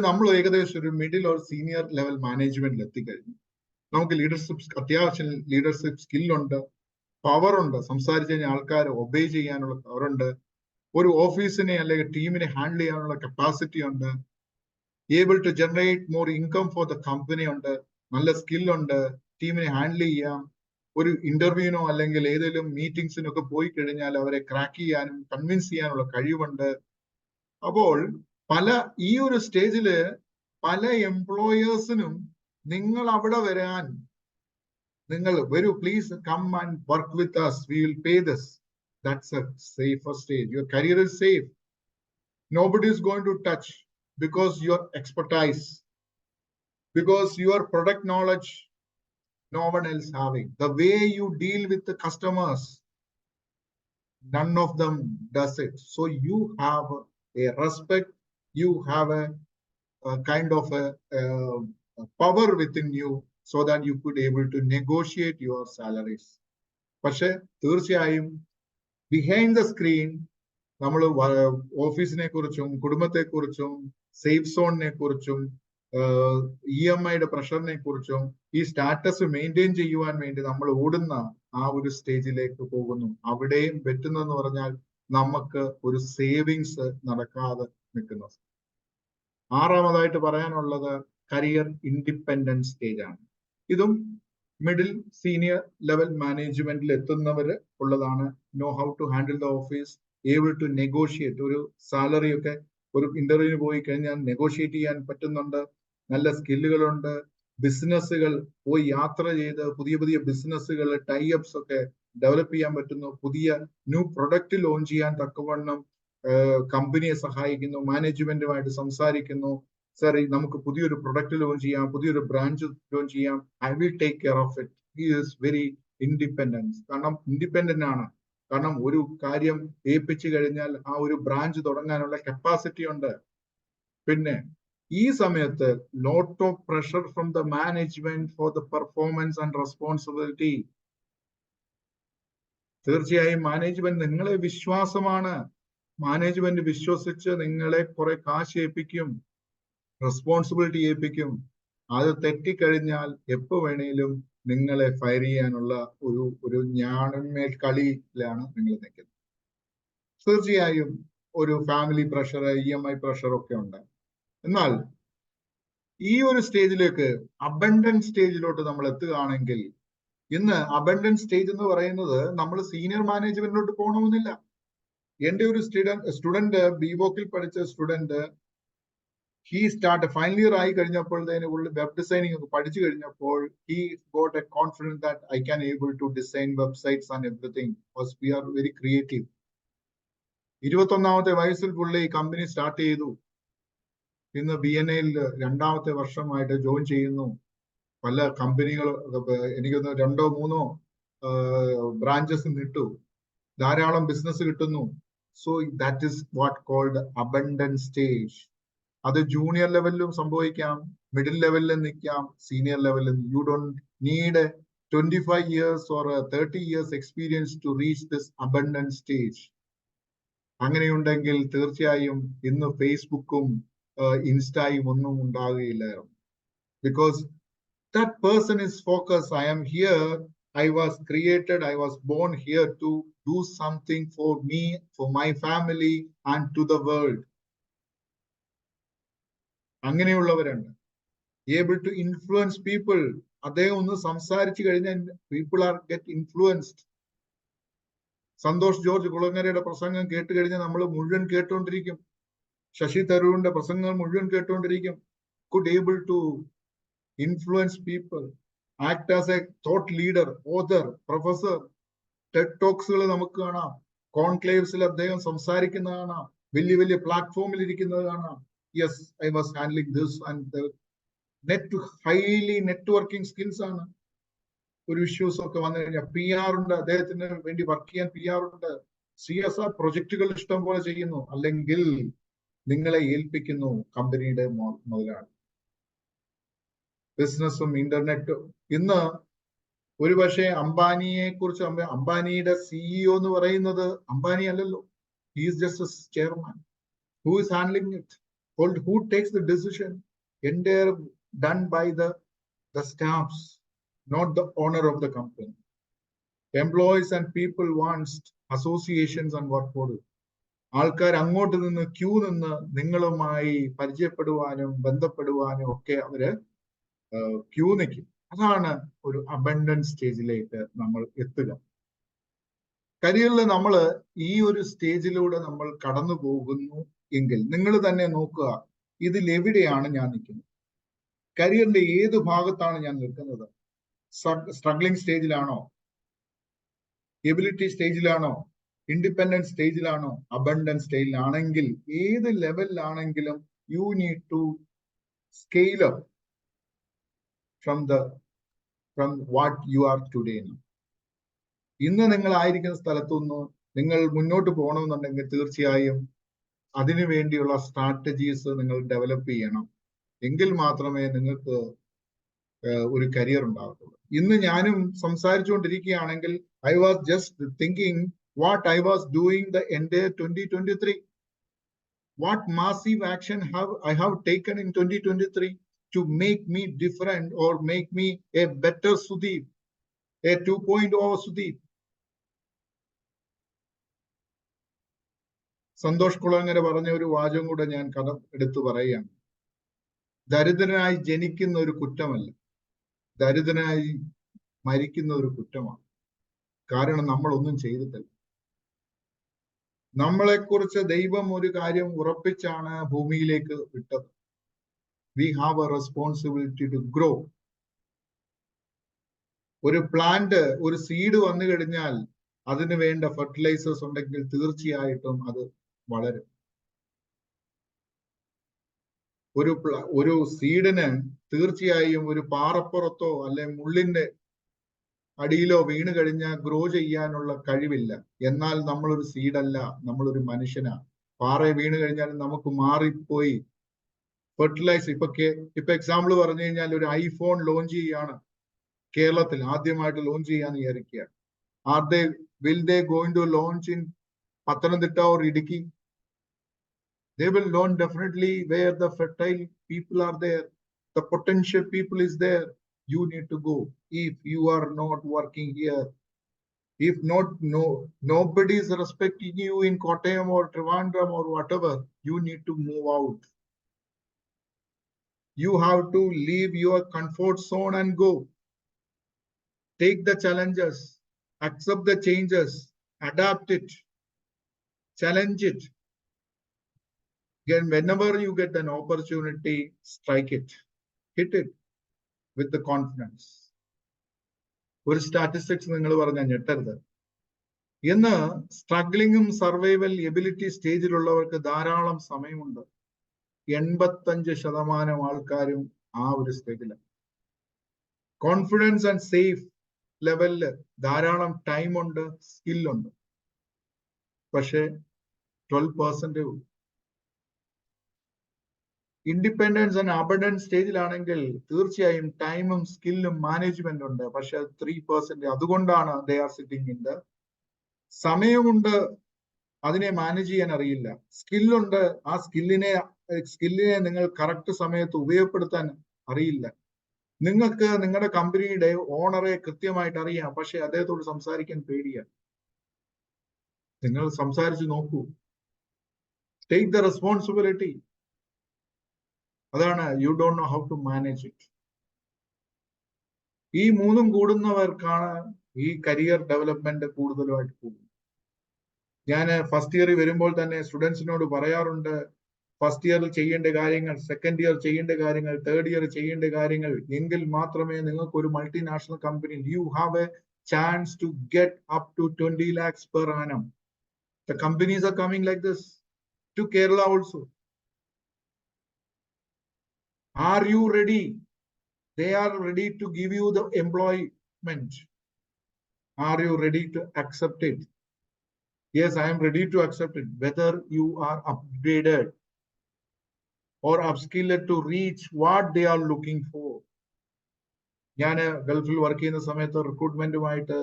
നമ്മൾ ഏകദേശം ഒരു മിഡിൽ ഓർ സീനിയർ ലെവൽ മാനേജ്മെന്റിൽ എത്തിക്കഴിഞ്ഞു. നമുക്ക് ലീഡർഷിപ്പ്, അത്യാവശ്യം ലീഡർഷിപ്പ് സ്കില്ലുണ്ട്, പവറുണ്ട്, സംസാരിച്ചു കഴിഞ്ഞാൽ ആൾക്കാർ ഒബേ ചെയ്യാനുള്ള പവറുണ്ട്, ഒരു ഓഫീസിനെ അല്ലെങ്കിൽ ടീമിനെ ഹാൻഡിൽ ചെയ്യാനുള്ള കപ്പാസിറ്റി ഉണ്ട്, able to generate more income for the company ഉണ്ട്, നല്ല സ്കില്ലുണ്ട്, ടീമിനെ ഹാൻഡിൽ ചെയ്യാം, ഒരു ഇന്റർവ്യൂവിനോ അല്ലെങ്കിൽ ഏതെങ്കിലും മീറ്റിംഗ്സിനൊക്കെ പോയി കഴിഞ്ഞാൽ അവരെ ക്രാക്ക് ചെയ്യാനും കൺവിൻസ് ചെയ്യാനുള്ള കഴിവുണ്ട്. അപ്പോൾ ഈ ഒരു സ്റ്റേജില് പല എംപ്ലോയേഴ്സിനും നിങ്ങൾ അവിടെ വരാൻ, നിങ്ങൾ വരൂ, please come and work with us, we will pay this. That's a safer stage. Your career is safe. Nobody is going to touch, because your expertise, because your product knowledge, no one else having. The way you deal with the customers, none of them does it. So you have a respect, you have a kind of a power within you, so that you could able to negotiate your salaries. പക്ഷെ തീർച്ചയായും behind the screen നമ്മൾ ഓഫീസിനെ കുറിച്ചും കുടുംബത്തെ കുറിച്ചും safe സോണിനെ കുറിച്ചും EMIയുടെ പ്രഷറിനെ കുറിച്ചും ഈ status maintain ചെയ്യുവാൻ വേണ്ടി നമ്മൾ ഓടുന്ന ആ ഒരു സ്റ്റേജിലേക്ക് പോകുന്നു. അവിടെയും പറ്റുന്നതെന്ന് പറഞ്ഞാൽ നമുക്ക് ഒരു സേവിങ്സ് നടക്കാതെ നിൽക്കുന്നു. ആറാമതായിട്ട് പറയാനുള്ളത് കരിയർ ഇൻഡിപെൻഡൻസ് സ്റ്റേജ് ആണ്. ഇതും മിഡിൽ സീനിയർ ലെവൽ മാനേജ്മെന്റിൽ എത്തുന്നവര് ഉള്ളതാണ്. Know how to handle the office, able to negotiate, ഒരു സാലറി ഒക്കെ ഒരു ഇന്റർവ്യൂവിന് പോയി കഴിഞ്ഞാൽ നെഗോഷിയേറ്റ് ചെയ്യാൻ പറ്റുന്നുണ്ട്, നല്ല സ്കില്ലുകളുണ്ട്, ബിസിനസ്സുകൾ പോയി യാത്ര ചെയ്ത് പുതിയ പുതിയ ബിസിനസ്സുകൾ ടൈഅപ്സ് ഒക്കെ ഡെവലപ്പ് ചെയ്യാൻ പറ്റുന്നു, പുതിയ ന്യൂ പ്രൊഡക്റ്റ് ലോഞ്ച് ചെയ്യാൻ തക്കവണ്ണം കമ്പനിയെ സഹായിക്കുന്നു, മാനേജ്മെന്റുമായിട്ട് സംസാരിക്കുന്നു, സർ നമുക്ക് പുതിയൊരു പ്രൊഡക്റ്റ് ലോഞ്ച് ചെയ്യാം, പുതിയൊരു ബ്രാഞ്ച് ലോഞ്ച് ചെയ്യാം, I will take care of it. He is very independence. കാരണം ഇൻഡിപെൻഡന്റ് ആണ്, കാരണം ഒരു കാര്യം ഏൽപ്പിച്ചു കഴിഞ്ഞാൽ ആ ഒരു ബ്രാഞ്ച് തുടങ്ങാനുള്ള കപ്പാസിറ്റി ഉണ്ട്. പിന്നെ ഈ സമയത്ത് lot of pressure from the management for the performance and responsibility. തീർച്ചയായും മാനേജ്മെന്റ് നിങ്ങളെ വിശ്വാസമാണ്, മാനേജ്മെന്റ് വിശ്വസിച്ച് നിങ്ങളെ കുറെ കാശ് ഏൽപ്പിക്കും, റെസ്പോൺസിബിലിറ്റി ഏൽപ്പിക്കും. അത് തെറ്റിക്കഴിഞ്ഞാൽ എപ്പോ വേണേലും നിങ്ങളെ ഫയർ ചെയ്യാനുള്ള ഒരു ഞാണന്മേൽ കളിയിലാണ് നിങ്ങൾ നിൽക്കുന്നത്. തീർച്ചയായും ഒരു ഫാമിലി പ്രഷർ, EMI പ്രഷർ ഒക്കെ ഉണ്ട്. എന്നാൽ ഈ ഒരു സ്റ്റേജിലേക്ക്, അബണ്ടന്റ് സ്റ്റേജിലോട്ട് നമ്മൾ എത്തുകയാണെങ്കിൽ, ഇന്ന് അബണ്ടന്റ് സ്റ്റേജ് എന്ന് പറയുന്നത് നമ്മൾ സീനിയർ മാനേജ്മെന്റിലോട്ട് പോകണമെന്നില്ല. എന്റെ ഒരു സ്റ്റുഡന്റ് ബിവോക്കിൽ പഠിച്ച സ്റ്റുഡന്റ്, ഫൈനൽ ഇയർ ആയി കഴിഞ്ഞപ്പോഴത്തേന് വെബ് ഡിസൈനിങ് ഒക്കെ പഠിച്ചു കഴിഞ്ഞപ്പോൾ he got a confidence that I can able to design websites and everything because we are very creative. 21ാമത്തെ വയസ്സിൽ പുള്ളി കമ്പനി സ്റ്റാർട്ട് ചെയ്തു. ഇന്ന് BNA രണ്ടാമത്തെ വർഷമായിട്ട് ജോയിൻ ചെയ്യുന്നു. പല കമ്പനികൾ, എനിക്കൊന്ന് 2-3 ബ്രാഞ്ചസ് കിട്ടു, ധാരാളം ബിസിനസ് കിട്ടുന്നു. So that is what called abundant stage. അത് ജൂനിയർ ലെവലിലും സംഭവിക്കാം, മിഡിൽ ലെവലിൽ നിൽക്കാം, സീനിയർ ലെവലിൽ. You don't need 25 years or 30 years experience to reach this abundant stage. അങ്ങനെയുണ്ടെങ്കിൽ തീർച്ചയായും ഇന്ന് ഫേസ്ബുക്കും ഇൻസ്റ്റയും ഒന്നും ഉണ്ടാകുകയില്ലായിരുന്നു. Because that person is focused. I am here. I was created. I was born here to do something for me, for my family, and to the world. അങ്ങനെയുള്ളവരുണ്ട്. Able to influence people. അദ്ദേഹം ഒന്ന് സംസാരിച്ചു കഴിഞ്ഞാൽ people are get influenced. Santhosh George കുളങ്ങരയുടെ പ്രസംഗം കേട്ട് കഴിഞ്ഞാൽ നമ്മൾ മുഴുവൻ കേട്ടുകൊണ്ടിരിക്കും. ശശി തരൂരിന്റെ പ്രസംഗങ്ങൾ മുഴുവൻ കേട്ടുകൊണ്ടിരിക്കും. Could able to influence people, act as a thought leader, author, professor. TED ടോക്സുകൾ നമുക്ക് കാണാം, കോൺക്ലേവ്സിൽ അദ്ദേഹം സംസാരിക്കുന്നത് കാണാം, വലിയ വലിയ പ്ലാറ്റ്ഫോമിൽ ഇരിക്കുന്നത് കാണാം. Yes, I was handling this and highly networking skills ആണ്. ഒരു ഇഷ്യൂസ് ഒക്കെ വന്നു കഴിഞ്ഞാൽ PR ഉണ്ട്, അദ്ദേഹത്തിന് വേണ്ടി വർക്ക് ചെയ്യാൻ PR ഉണ്ട്. CSR പ്രൊജക്ടുകൾ ഇഷ്ടം പോലെ ചെയ്യുന്നു. അല്ലെങ്കിൽ നിങ്ങളെ ഏൽപ്പിക്കുന്നു കമ്പനിയുടെ മുതലാളി. ബിസിനസ്സും ഇന്റർനെറ്റും. ഇന്ന് ഒരുപക്ഷെ അംബാനിയെ കുറിച്ച്, അംബാനിയുടെ CEO എന്ന് പറയുന്നത് അംബാനി അല്ലല്ലോ. He is just a chairman. Who is handling it? Who takes the decision? Entire done by the staffs, not the owner of the company. Employees and people wants associations and work for it. ആൾക്കാർ അങ്ങോട്ട് നിന്ന് Q നിന്ന് നിങ്ങളുമായി പരിചയപ്പെടുവാനും ബന്ധപ്പെടുവാനും ഒക്കെ അവര് Q നിൽക്കും. അതാണ് ഒരു അബണ്ടന്റ് സ്റ്റേജിലേക്ക് നമ്മൾ എത്തുക. കരിയറിൽ നമ്മൾ ഈ ഒരു സ്റ്റേജിലൂടെ നമ്മൾ കടന്നു പോകുന്നു എങ്കിൽ നിങ്ങൾ തന്നെ നോക്കുക, ഇതിലെവിടെയാണ് ഞാൻ നിൽക്കുന്നത്? കരിയറിന്റെ ഏത് ഭാഗത്താണ് ഞാൻ നിൽക്കുന്നത്? സ്ട്രഗ്ലിംഗ് സ്റ്റേജിലാണോ? എബിലിറ്റി സ്റ്റേജിലാണോ? ഇൻഡിപെൻഡന്റ് സ്റ്റേജിലാണോ? അബണ്ടന്റ് സ്റ്റേജിലാണെങ്കിൽ, ഏത് ലെവലിലാണെങ്കിലും you need to scale up from what you are today. ഇന്ന് നിങ്ങൾ ആയിരിക്കുന്ന സ്ഥലത്തുനിന്ന് നിങ്ങൾ മുന്നോട്ട് പോകണമെന്നുണ്ടെങ്കിൽ തീർച്ചയായും അതിനു വേണ്ടിയുള്ള സ്ട്രാറ്റജീസ് നിങ്ങൾ ഡെവലപ്പ് ചെയ്യണം. എങ്കിൽ മാത്രമേ നിങ്ങൾക്ക് ഒരു കരിയർ ഉണ്ടാകത്തുള്ളൂ. ഇന്ന് ഞാനും സംസാരിച്ചുകൊണ്ടിരിക്കുകയാണെങ്കിൽ I was just thinking what I was doing the entire 2023. What massive action I have taken in 2023 to make me different or make me a better Sudeep, a 2.0 Sudeep. Santhosh Kulangara പറഞ്ഞ ഒരു വാചകം കൂടെ ഞാൻ എടുത്തു പറയുകയാണ്. ദരിദ്രനായി ജനിക്കുന്ന ഒരു കുറ്റമല്ല, ദരിദ്രനായി മരിക്കുന്ന ഒരു കുറ്റമാണ്. കാരണം നമ്മളൊന്നും ചെയ്തിട്ടില്ല. നമ്മളെക്കുറിച്ച് ദൈവം ഒരു കാര്യം ഉറപ്പിച്ചാണ് ഭൂമിയിലേക്ക് വിട്ടത്. We have a responsibility to grow. ഒരു പ്ലാന്റ്, ഒരു സീഡ് വന്നു കഴിഞ്ഞാൽ അതിന് വേണ്ട ഫെർട്ടിലൈസേഴ്സ് ഉണ്ടെങ്കിൽ തീർച്ചയായിട്ടും അത് വളരും. ഒരു സീഡിന് തീർച്ചയായും ഒരു പാറപ്പുറത്തോ അല്ലെ മുള്ളിന്റെ അടിയിലോ വീണ് കഴിഞ്ഞാൽ ഗ്രോ ചെയ്യാനുള്ള കഴിവില്ല. എന്നാൽ നമ്മളൊരു സീഡല്ല, നമ്മളൊരു മനുഷ്യനാണ്. പാറ വീണ് കഴിഞ്ഞാൽ നമുക്ക് മാറിപ്പോയി ഫെർട്ടിലൈസ്. ഇപ്പൊ എക്സാമ്പിൾ പറഞ്ഞു കഴിഞ്ഞാൽ ഒരു ഐഫോൺ ലോഞ്ച് ചെയ്യാണ് കേരളത്തിൽ, ആദ്യമായിട്ട് ലോഞ്ച് ചെയ്യാന്ന് വിചാരിക്കുക. Will they going to launch in Pathanamthitta or Idukki? They will learn definitely where the fertile people are there. The potential people is there. You need to go. If you are not working here, if nobody is respecting you in Kottayam or Trivandrum or whatever, you need to move out. You have to leave your comfort zone and go. Take the challenges, accept the changes, adapt it, challenge it. Again, whenever you get an opportunity, strike it, hit it with the confidence. ഒരു statistics നിങ്ങൾ പറഞ്ഞാൽ ഞെട്ടരുത്. ഇന്ന് സ്ട്രഗ്ലിങ്ങും survival ability സ്റ്റേജിലുള്ളവർക്ക് ധാരാളം സമയമുണ്ട്. 85% ആൾക്കാരും ആ ഒരു സ്റ്റേജിലാണ്. കോൺഫിഡൻസ് ആൻഡ് സേഫ് ലെവലില് ധാരാളം ടൈമുണ്ട്, സ്കില്ലുണ്ട്. പക്ഷേ 12% ഉള്ളൂ. ഇൻഡിപെൻഡൻസ് ആൻഡ് അബണ്ടൻസ് സ്റ്റേജിലാണെങ്കിൽ തീർച്ചയായും ടൈമും സ്കില്ലും മാനേജ്മെന്റ് ഉണ്ട്. പക്ഷെ 3%. അതുകൊണ്ടാണ് they are sitting in the. സമയമുണ്ട്, അതിനെ മാനേജ് ചെയ്യാൻ അറിയില്ല. സ്കില്ലുണ്ട്, ആ സ്കില്ലിനെ നിങ്ങൾ കറക്റ്റ് സമയത്ത് ഉപയോഗപ്പെടുത്താൻ അറിയില്ല. നിങ്ങൾക്ക് നിങ്ങളുടെ കമ്പനിയുടെ ഓണറെ കൃത്യമായിട്ട് അറിയാം, പക്ഷെ അദ്ദേഹത്തോട് സംസാരിക്കാൻ പേടിയാണ്. നിങ്ങൾ സംസാരിച്ച് നോക്കൂ. Take the responsibility. അതാണ് you don't know how to manage it. ഈ മൂന്നും കൂടുന്നവർക്കാണ് ഈ കരിയർ ഡെവലപ്മെന്റ് കൂടുതലുമായിട്ട് പോകുന്നത്. ഞാൻ ഫസ്റ്റ് ഇയറിൽ വരുമ്പോൾ തന്നെ സ്റ്റുഡൻസിനോട് പറയാറുണ്ട്, ഫസ്റ്റ് ഇയറിൽ ചെയ്യേണ്ട കാര്യങ്ങൾ, സെക്കൻഡ് ഇയർ ചെയ്യേണ്ട കാര്യങ്ങൾ, തേർഡ് ഇയർ ചെയ്യേണ്ട കാര്യങ്ങൾ, എങ്കിൽ മാത്രമേ നിങ്ങൾക്ക് ഒരു multinational company you have a chance to get up to 20 lakhs per annum. The companies are coming like this to Kerala also. Are you ready? They are ready to give you the employment. Are you ready to accept it? Yes, I am ready to accept it. Whether you are upgraded or upskilled to reach what they are looking for. ഞാൻ ഗൾഫിൽ work ചെയ്യുന്ന സമയത്ത് റിക്രൂട്ട്മെന്റുമായിട്ട്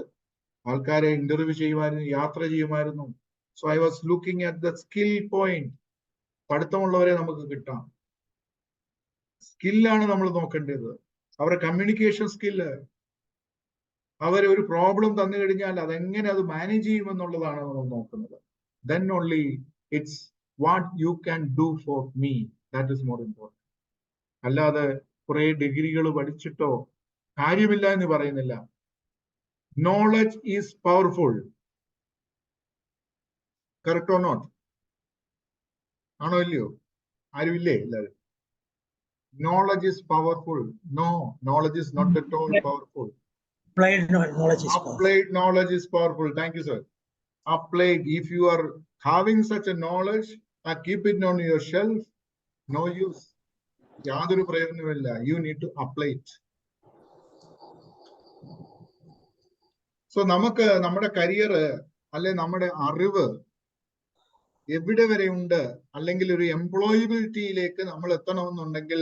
ആൾക്കാരെ interview ചെയ്യുമായിരുന്നു, യാത്ര ചെയ്യുമായിരുന്നു. So I was looking at the skill point. പഠിത്തമുള്ളവരെ നമുക്ക് കിട്ടാം. സ്കില്ലാണ് നമ്മൾ നോക്കേണ്ടത്. അവരുടെ കമ്മ്യൂണിക്കേഷൻ സ്കില്ല്, അവരെ ഒരു പ്രോബ്ലം തന്നു കഴിഞ്ഞാൽ അതെങ്ങനെ അത് മാനേജ് ചെയ്യുമെന്നുള്ളതാണ് നമ്മൾ നോക്കുന്നത്. Then only it's what you can do for me. That is more important. അല്ലാതെ കുറെ ഡിഗ്രികൾ പഠിച്ചിട്ടോ കാര്യമില്ല എന്ന് പറയുന്നില്ല. Knowledge is powerful. Correct or not? ആണോ ഇല്ലയോ? ആരുമില്ലേ? എല്ലാവരും knowledge is powerful. No, knowledge is not at all powerful. Applied knowledge is powerful. Applied knowledge is powerful. Thank you, sir. Applied. If you are having such a knowledge, keep it on your shelf. No use. യാതൊരു പ്രയോജനമില്ല. You need to apply it. So നമുക്ക് നമ്മുടെ career അല്ലെ നമ്മുടെ അറിവ് എവിടെ വരെ ഉണ്ട്, അല്ലെങ്കിൽ ഒരു എംപ്ലോയബിലിറ്റിയിലേക്ക് നമ്മൾ എത്തണമെന്നുണ്ടെങ്കിൽ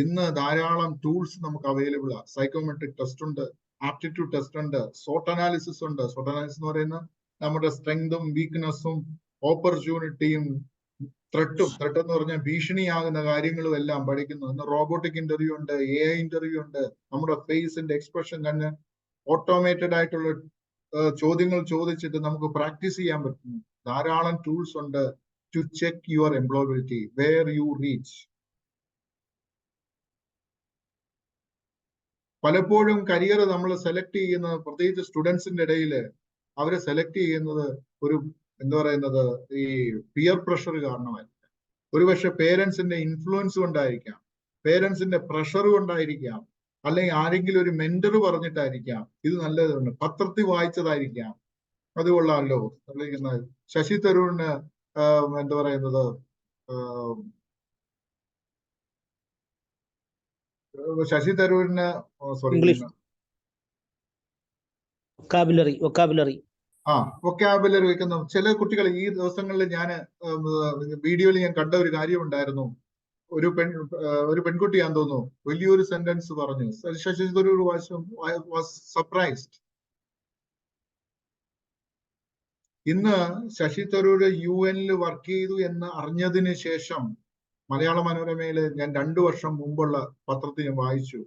ഇന്ന് ധാരാളം ടൂൾസ് നമുക്ക് അവൈലബിൾ ആണ്. സൈക്കോമെട്രിക് ടെസ്റ്റ് ഉണ്ട്, ആപ്റ്റിറ്റ്യൂഡ് ടെസ്റ്റ് ഉണ്ട്, സോട്ട് അനാലിസിസ് ഉണ്ട്. സോട്ട് അനാലിസിസ് എന്ന് പറയുന്നത് നമ്മുടെ സ്ട്രെങ്തും വീക്ക്നെസ്സും ഓപ്പർച്യൂണിറ്റിയും ത്രെട്ടും, ത്രെട്ട് എന്ന് പറഞ്ഞാൽ ഭീഷണിയാകുന്ന കാര്യങ്ങളും എല്ലാം പഠിക്കുന്നു. ഇന്ന് റോബോട്ടിക് ഇന്റർവ്യൂ ഉണ്ട്, AI ഇന്റർവ്യൂ ഉണ്ട്. നമ്മുടെ ഫേസിന്റെ എക്സ്പ്രഷൻ തന്നെ ഓട്ടോമേറ്റഡ് ആയിട്ടുള്ള ചോദ്യങ്ങൾ ചോദിച്ചിട്ട് നമുക്ക് പ്രാക്ടീസ് ചെയ്യാൻ പറ്റുന്നു. ധാരാളം ടൂൾസ് ഉണ്ട് to check your employability, where you reach. പലപ്പോഴും കരിയർ നമ്മൾ സെലക്ട് ചെയ്യുന്നത്, പ്രത്യേകിച്ച് സ്റ്റുഡൻസിന്റെ ഇടയിൽ അവരെ സെലക്ട് ചെയ്യുന്നത് ഒരു എന്താ പറയുന്നത് ഈ പിയർ പ്രഷർ കാരണമായിരിക്കാം. ഒരുപക്ഷെ പേരൻസിന്റെ ഇൻഫ്ലുവൻസ് കൊണ്ടായിരിക്കാം, പേരൻസിന്റെ പ്രഷർ കൊണ്ടായിരിക്കാം, അല്ലെങ്കിൽ ആരെങ്കിലും ഒരു മെന്റർ പറഞ്ഞിട്ടായിരിക്കാം, ഇത് നല്ലതാണ്, പത്രത്തിൽ വായിച്ചതായിരിക്കാം, അത് കൊള്ളാമല്ലോ. ശശി തരൂരിന് എന്താ പറയുന്നത് ശശി തരൂരിന് സോറി വൊക്കാബുലറി വെക്കുന്ന ചില കുട്ടികൾ. ഈ ദിവസങ്ങളിൽ ഞാൻ വീഡിയോയിൽ ഞാൻ കണ്ട ഒരു കാര്യം ഉണ്ടായിരുന്നു. ഒരു പെൺകുട്ടിയാന്ന് തോന്നുന്നു വലിയൊരു സെന്റൻസ് പറഞ്ഞു. Shashi Tharoor was surprised. ഇന്ന് ശശി തരൂര് UN വർക്ക് ചെയ്തു എന്ന് അറിഞ്ഞതിന് ശേഷം മലയാള മനോരമയില് ഞാൻ 2 വർഷം മുമ്പുള്ള പത്രത്തിൽ ഞാൻ വായിച്ചു,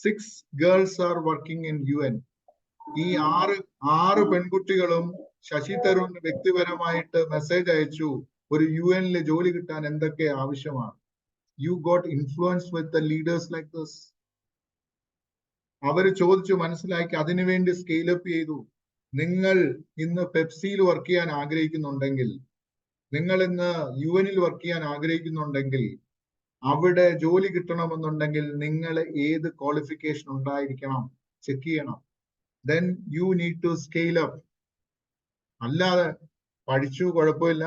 6 girls are working in UN. ഈ ആറ് പെൺകുട്ടികളും ശശി തരൂരിന് വ്യക്തിപരമായിട്ട് മെസ്സേജ് അയച്ചു, ഒരു UN ജോലി കിട്ടാൻ എന്തൊക്കെ ആവശ്യമാണ്. You got influence with the leaders like this. അവര് ചോദിച്ചു, മനസ്സിലാക്കി, അതിനുവേണ്ടി സ്കെയിൽ അപ്പ് ചെയ്തു. നിങ്ങൾ ഇന്ന് പെപ്സിയിൽ വർക്ക് ചെയ്യാൻ ആഗ്രഹിക്കുന്നുണ്ടെങ്കിൽ, നിങ്ങൾ ഇന്ന് UN വർക്ക് ചെയ്യാൻ ആഗ്രഹിക്കുന്നുണ്ടെങ്കിൽ, അവിടെ ജോലി കിട്ടണമെന്നുണ്ടെങ്കിൽ നിങ്ങൾ ഏത് ക്വാളിഫിക്കേഷൻ ഉണ്ടായിരിക്കണം ചെക്ക് ചെയ്യണം. Then you need to scale up. അല്ലാതെ പഠിച്ചു കുഴപ്പമില്ല,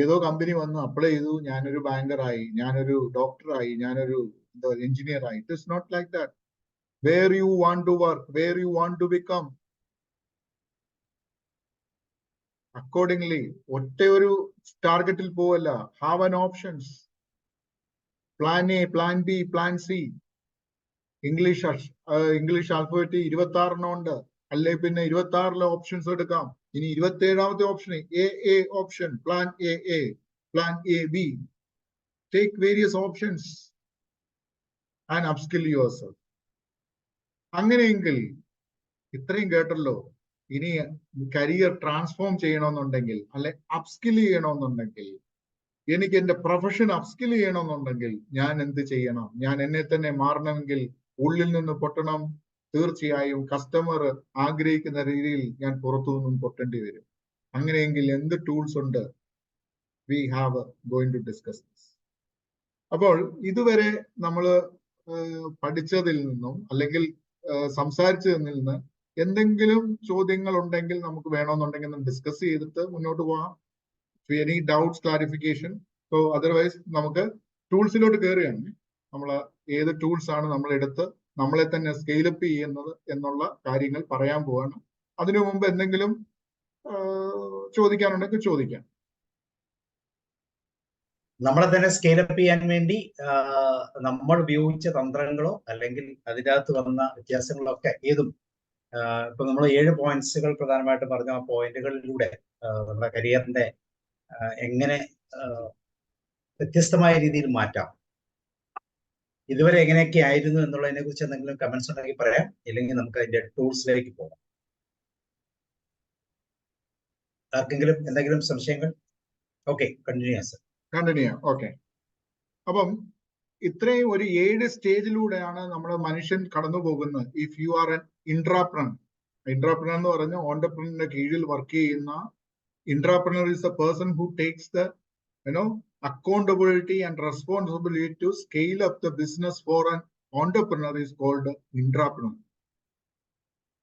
ഏതോ കമ്പനി വന്നു അപ്ലൈ ചെയ്തു, ഞാനൊരു ബാങ്കറായി, ഞാനൊരു ഡോക്ടറായി, ഞാനൊരു എഞ്ചിനീയർ ആയി. It is not like that. Where you want to work, where you want to become, accordingly ഒറ്റ ഒരു ടാർഗറ്റിൽ പോവല്ല. Have an options. Plan A, Plan B, Plan C. English alphabet 26 ഉണ്ട്. അല്ലെ പിന്നെ 26 ഓപ്ഷൻസ് എടുക്കാം. ഇനി 27ാമത്തെ option A option, plan A, plan AB. Take various options and upskill yourself. അങ്ങനെയെങ്കിൽ ഇത്രയും കേട്ടല്ലോ. ഇനി കരിയർ ട്രാൻസ്ഫോം ചെയ്യണമെന്നുണ്ടെങ്കിൽ, അല്ലെ അപ്സ്കിൽ ചെയ്യണമെന്നുണ്ടെങ്കിൽ, എനിക്ക് എന്റെ പ്രൊഫഷൻ അപ്സ്കിൽ ചെയ്യണമെന്നുണ്ടെങ്കിൽ ഞാൻ എന്ത് ചെയ്യണം? ഞാൻ എന്നെ തന്നെ മാറണമെങ്കിൽ ഉള്ളിൽ നിന്ന് പൊട്ടണം. തീർച്ചയായും കസ്റ്റമർ ആഗ്രഹിക്കുന്ന രീതിയിൽ ഞാൻ പുറത്തു നിന്നും പൊട്ടേണ്ടി വരും. അങ്ങനെയെങ്കിൽ എന്ത് ടൂൾസ് ഉണ്ട്? We have going to discuss this. അപ്പോൾ ഇതുവരെ നമ്മൾ പഠിച്ചതിൽ നിന്നും അല്ലെങ്കിൽ സംസാരിച്ചതിൽ നിന്ന് എന്തെങ്കിലും ചോദ്യങ്ങൾ ഉണ്ടെങ്കിൽ നമുക്ക് വേണമെന്നുണ്ടെങ്കിൽ ഡിസ്കസ് ചെയ്തിട്ട് മുന്നോട്ട് പോകാം. Any doubts, clarification. So otherwise നമുക്ക് ടൂൾസിലോട്ട് കയറുകയാണ്. നമ്മൾ ഏത് ടൂൾസ് ആണ് നമ്മൾ എടുത്ത് നമ്മളെ തന്നെ സ്കെയിലപ്പ് ചെയ്യുന്നത് എന്നുള്ള കാര്യങ്ങൾ പറയാൻ പോവാണ്. അതിനു മുമ്പ് എന്തെങ്കിലും ചോദിക്കാനുണ്ടെങ്കിൽ ചോദിക്കാം. നമ്മളെ തന്നെ സ്കെയിലപ്പ് ചെയ്യാൻ വേണ്ടി നമ്മൾ ഉപയോഗിച്ച തന്ത്രങ്ങളോ അല്ലെങ്കിൽ അതിനകത്ത് വന്ന വ്യത്യാസങ്ങളോ ഒക്കെ ഏതും ഇപ്പൊ നമ്മൾ 7 പോയിന്റ്സുകൾ പ്രധാനമായിട്ട് പറഞ്ഞ ആ പോയിന്റുകളിലൂടെ നമ്മുടെ കരിയറിന്റെ എങ്ങനെ വ്യത്യസ്തമായ രീതിയിൽ മാറ്റാം, ഇതുവരെ എങ്ങനെയൊക്കെ ആയിരുന്നു എന്നുള്ളതിനെ കുറിച്ച് എന്തെങ്കിലും കമന്റ്സ് ഉണ്ടെങ്കിൽ പറയാം. ഇല്ലെങ്കിൽ നമുക്ക് അതിന്റെ ടൂൾസിലേക്ക് പോകാം. ആർക്കെങ്കിലും എന്തെങ്കിലും സംശയങ്ങൾ? ഓക്കെ, കണ്ടിന്യൂ ചെയ്യാം സർ. കണ്ടിന്യൂ ചെയ്യാം. ഓക്കെ. അപ്പം ഇത്രയും ഒരു 7 സ്റ്റേജിലൂടെയാണ് നമ്മുടെ മനുഷ്യൻ കടന്നു പോകുന്നത്. ഇഫ് യു ആർ എൻ ഇൻട്രാപ്രണർ എന്ന് പറഞ്ഞ ഓണ്ടർപ്രണറിന്റെ കീഴിൽ വർക്ക് ചെയ്യുന്ന intrapreneur is a person who takes the accountability and responsibility to scale up the business for an entrepreneur is called intrapreneur.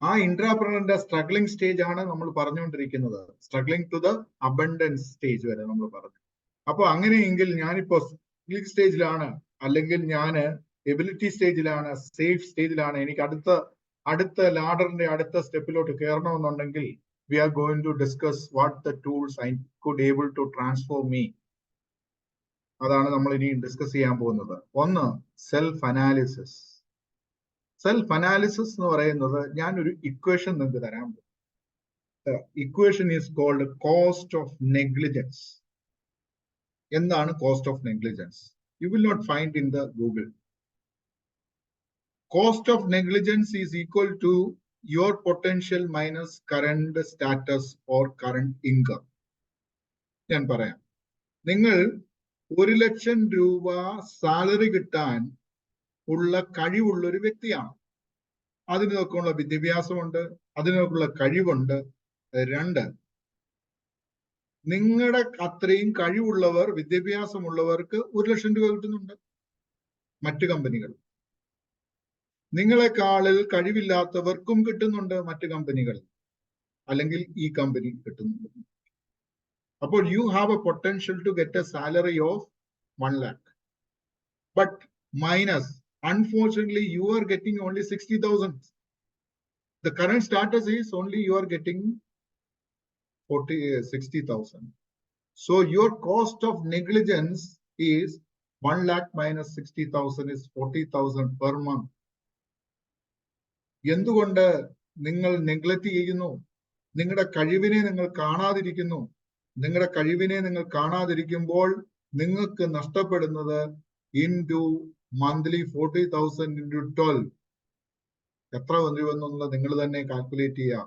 ആ ഇൻട്രാപ്രണറിന്റെ സ്ട്രഗ്ലിംഗ് സ്റ്റേജ് ആണ് നമ്മൾ പറഞ്ഞുകൊണ്ടിരിക്കുന്നത്. Struggling to the abundance stage വരെ നമ്മൾ പറഞ്ഞു. അപ്പൊ അങ്ങനെയെങ്കിൽ ഞാനിപ്പോ സ്ട്രഗ്ലിംഗ് സ്റ്റേജിലാണ്, അല്ലെങ്കിൽ ഞാൻ എബിലിറ്റി സ്റ്റേജിലാണ്, സേഫ് സ്റ്റേജിലാണ്, എനിക്ക് അടുത്ത ലാഡറിന്റെ അടുത്ത സ്റ്റെപ്പിലോട്ട് കയറണമെന്നുണ്ടെങ്കിൽ we are going to discuss what the tools I could able to transform me. അതാണ് നമ്മൾ ഇനി ഡിസ്കസ് ചെയ്യാൻ പോകുന്നത്. ഒന്ന്, സെൽഫ് അനാലിസിസ്. സെൽഫ് അനാലിസിസ് എന്ന് പറയുന്നത് ഞാനൊരു ഇക്വേഷൻ നിങ്ങൾക്ക് തരാൻ പോകും. Equation is called cost of negligence. എന്താണ് cost of negligence? You will not find in the Google. Cost of negligence is equal to your potential minus current status or current income. ഞാൻ പറയാം, നിങ്ങൾ 1 ലക്ഷം രൂപ salary കിട്ടാൻ ഉള്ള കഴിവുള്ള ഒരു വ്യക്തിയാണ്. അതിനൊക്കെയുള്ള വിദ്യാഭ്യാസമുണ്ട്, അതിനൊക്കെയുള്ള കഴിവുണ്ട്. 2, നിങ്ങളുടെ അത്രയും കഴിവുള്ളവർ, വിദ്യാഭ്യാസമുള്ളവർക്ക് 1 ലക്ഷം രൂപ കിട്ടുന്നുണ്ട് മറ്റു കമ്പനികൾ. നിങ്ങളെക്കാളിൽ കഴിവില്ലാത്തവർക്കും കിട്ടുന്നുണ്ട് മറ്റു കമ്പനികൾ, അല്ലെങ്കിൽ ഈ കമ്പനി കിട്ടുന്നുണ്ട്. അപ്പോൾ you have a potential to get a salary of 1 lakh. But minus, unfortunately you are getting only 60,000. The current status is only you are getting 60,000. So your cost of negligence is 1 lakh minus 60,000 is 40,000 per month. എന്തുകൊണ്ട് നിങ്ങൾ neglect ചെയ്യുന്നു? നിങ്ങളുടെ കഴിവിനെ നിങ്ങൾ കാണാതിരിക്കുന്നു. നിങ്ങളുടെ കഴിവിനെ നിങ്ങൾ കാണാതിരിക്കുമ്പോൾ നിങ്ങൾക്ക് നഷ്ടപ്പെടുന്നത് ഇൻടു മന്ത്ലി 40,000 ഇൻടു 12 എത്ര വന്നുവെന്നുള്ളത് നിങ്ങൾ തന്നെ കാൽക്കുലേറ്റ് ചെയ്യുക.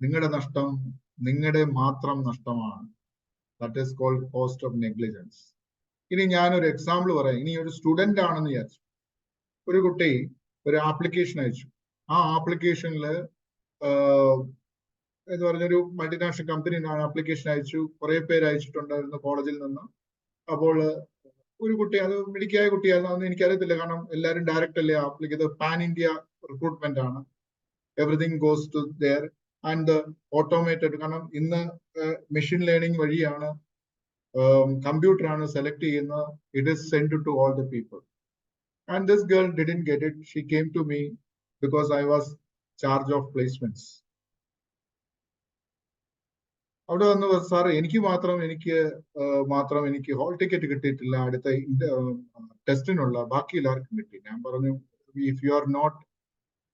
നിങ്ങളുടെ നഷ്ടം നിങ്ങളുടെ മാത്രം നഷ്ടമാണ്. That is called cost of negligence. ഇനി ഞാനൊരു എക്സാമ്പിൾ പറയാം. ഇനി ഒരു സ്റ്റുഡന്റ് ആണെന്ന് വിചാരിച്ചു. ഒരു കുട്ടി ഒരു ആപ്ലിക്കേഷൻ അയച്ചു. ആ ആപ്ലിക്കേഷനിൽ എന്ന് പറഞ്ഞൊരു മൾട്ടിനാഷണൽ കമ്പനി ആപ്ലിക്കേഷൻ അയച്ചു. കുറെ പേര് അയച്ചിട്ടുണ്ടായിരുന്നു കോളേജിൽ നിന്ന്. അപ്പോൾ ഒരു കുട്ടി, അത് മിടുക്കിയായ കുട്ടിയായിരുന്നു, അതൊന്നും എനിക്കറിയത്തില്ല. കാരണം എല്ലാവരും ഡയറക്റ്റ് അല്ലേ ഇത് പാൻ ഇന്ത്യ റിക്രൂട്ട്മെന്റ് ആണ്. Everything goes to there and automated. കാരണം ഇന്ന് മെഷീൻ ലേണിംഗ് വഴിയാണ്, കമ്പ്യൂട്ടറാണ് സെലക്ട് ചെയ്യുന്നത്. It is send to all the people. And this girl didn't get it. She came to me because I was charge of placements. അവിടെ വന്ന് sir എനിക്ക് മാത്രം hall ticket കിട്ടിയിട്ടില്ല അടുത്ത ടെസ്റ്റിനുള്ള, ബാക്കി എല്ലാവർക്കും കിട്ടി. ഞാൻ പറഞ്ഞു, if you are not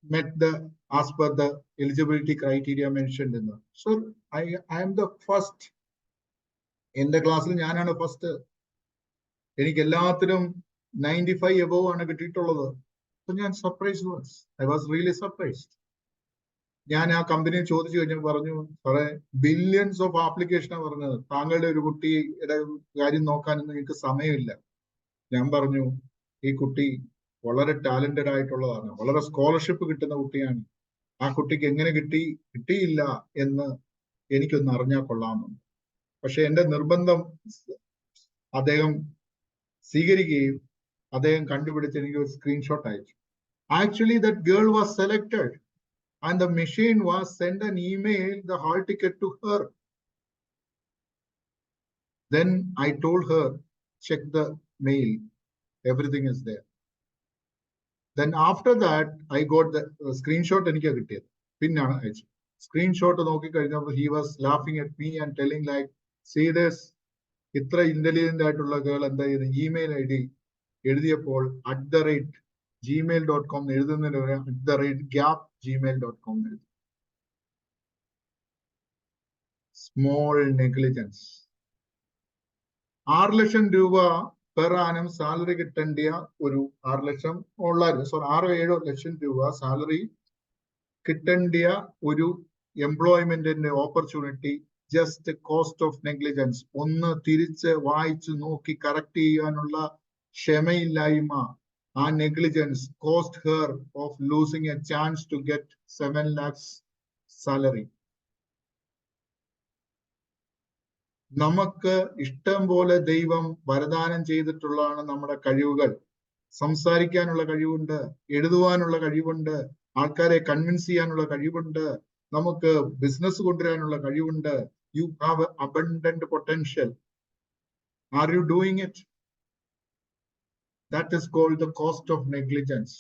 met the as per the eligibility criteria mentioned in the, so I am the first. എന്റെ ക്ലാസ്സിൽ ഞാനാണ് ഫസ്റ്റ്. എനിക്ക് എല്ലാത്തിനും 95 above ആണ് കിട്ടിയിട്ടുള്ളത്. അപ്പൊ ഞാൻ surprise was. I was really surprised. ഞാൻ ആ കമ്പനിയെ ചോദിച്ചു കഴിഞ്ഞാൽ പറഞ്ഞു, സാറേ ബില്യൺസ് ഓഫ് ആപ്ലിക്കേഷനാണ് പറഞ്ഞത്, താങ്കളുടെ ഒരു കുട്ടിയുടെ കാര്യം നോക്കാനൊന്നും എനിക്ക് സമയമില്ല. ഞാൻ പറഞ്ഞു, ഈ കുട്ടി വളരെ ടാലന്റഡ് ആയിട്ടുള്ളതാണ്, വളരെ സ്കോളർഷിപ്പ് കിട്ടുന്ന കുട്ടിയാണ്. ആ കുട്ടിക്ക് എങ്ങനെ കിട്ടിയില്ല എന്ന് എനിക്കൊന്ന് അറിഞ്ഞാൽ കൊള്ളാമെന്നുണ്ട്. പക്ഷെ എന്റെ നിർബന്ധം അദ്ദേഹം സ്വീകരിക്കുകയും അദ്ദേഹം കണ്ടുപിടിച്ച് എനിക്ക് ഒരു സ്ക്രീൻഷോട്ട് അയച്ചു. Actually that girl was selected and the machine was sent an email, the hall ticket to her. Then I told her, check the mail, everything is there. Then after that I got the screenshot എനിക്ക് കിട്ടിയത്. പിന്നാണ് അയച്ചു. Screenshot നോക്കി കഴിഞ്ഞപ്പോൾ he was laughing at me and telling like, see this, ഇത്ര intelligent ആയിട്ടുള്ള girl എന്താ ചെയ്ത്, ഇമെയിൽ ഐ ഡി എഴുതിയപ്പോൾ @gmail.com എഴുതുന്നതിന് @gap@gmail.com എഴുതി. Small negligence. 6 ലക്ഷം രൂപ പെർ ആനം സാലറി കിട്ടേണ്ടിയ ഒരു 6 ലക്ഷം ഉള്ളായിരുന്നു, 6-7 ലക്ഷം രൂപ സാലറി കിട്ടേണ്ടിയ ഒരു എംപ്ലോയ്മെന്റിന്റെ opportunity just cost of negligence. ഒന്ന് തിരിച്ച് വായിച്ചു നോക്കി കറക്റ്റ് ചെയ്യാനുള്ള ക്ഷമയില്ലായ്മ, ആ negligence cost her of losing a chance to get 7 lakhs salary. നമുക്ക് ഇഷ്ടം പോലെ ദൈവം വരദാനം ചെയ്തിട്ടുള്ളതാണ് നമ്മുടെ കഴിവുകൾ. സംസാരിക്കാനുള്ള കഴിവുണ്ട്, എഴുതുവാനുള്ള കഴിവുണ്ട്, ആൾക്കാരെ കൺവിൻസ് ചെയ്യാനുള്ള കഴിവുണ്ട്, നമുക്ക് ബിസിനസ് കൊണ്ടുവരാനുള്ള കഴിവുണ്ട്. You have abundant potential. Are you doing it? That is called the cost of negligence.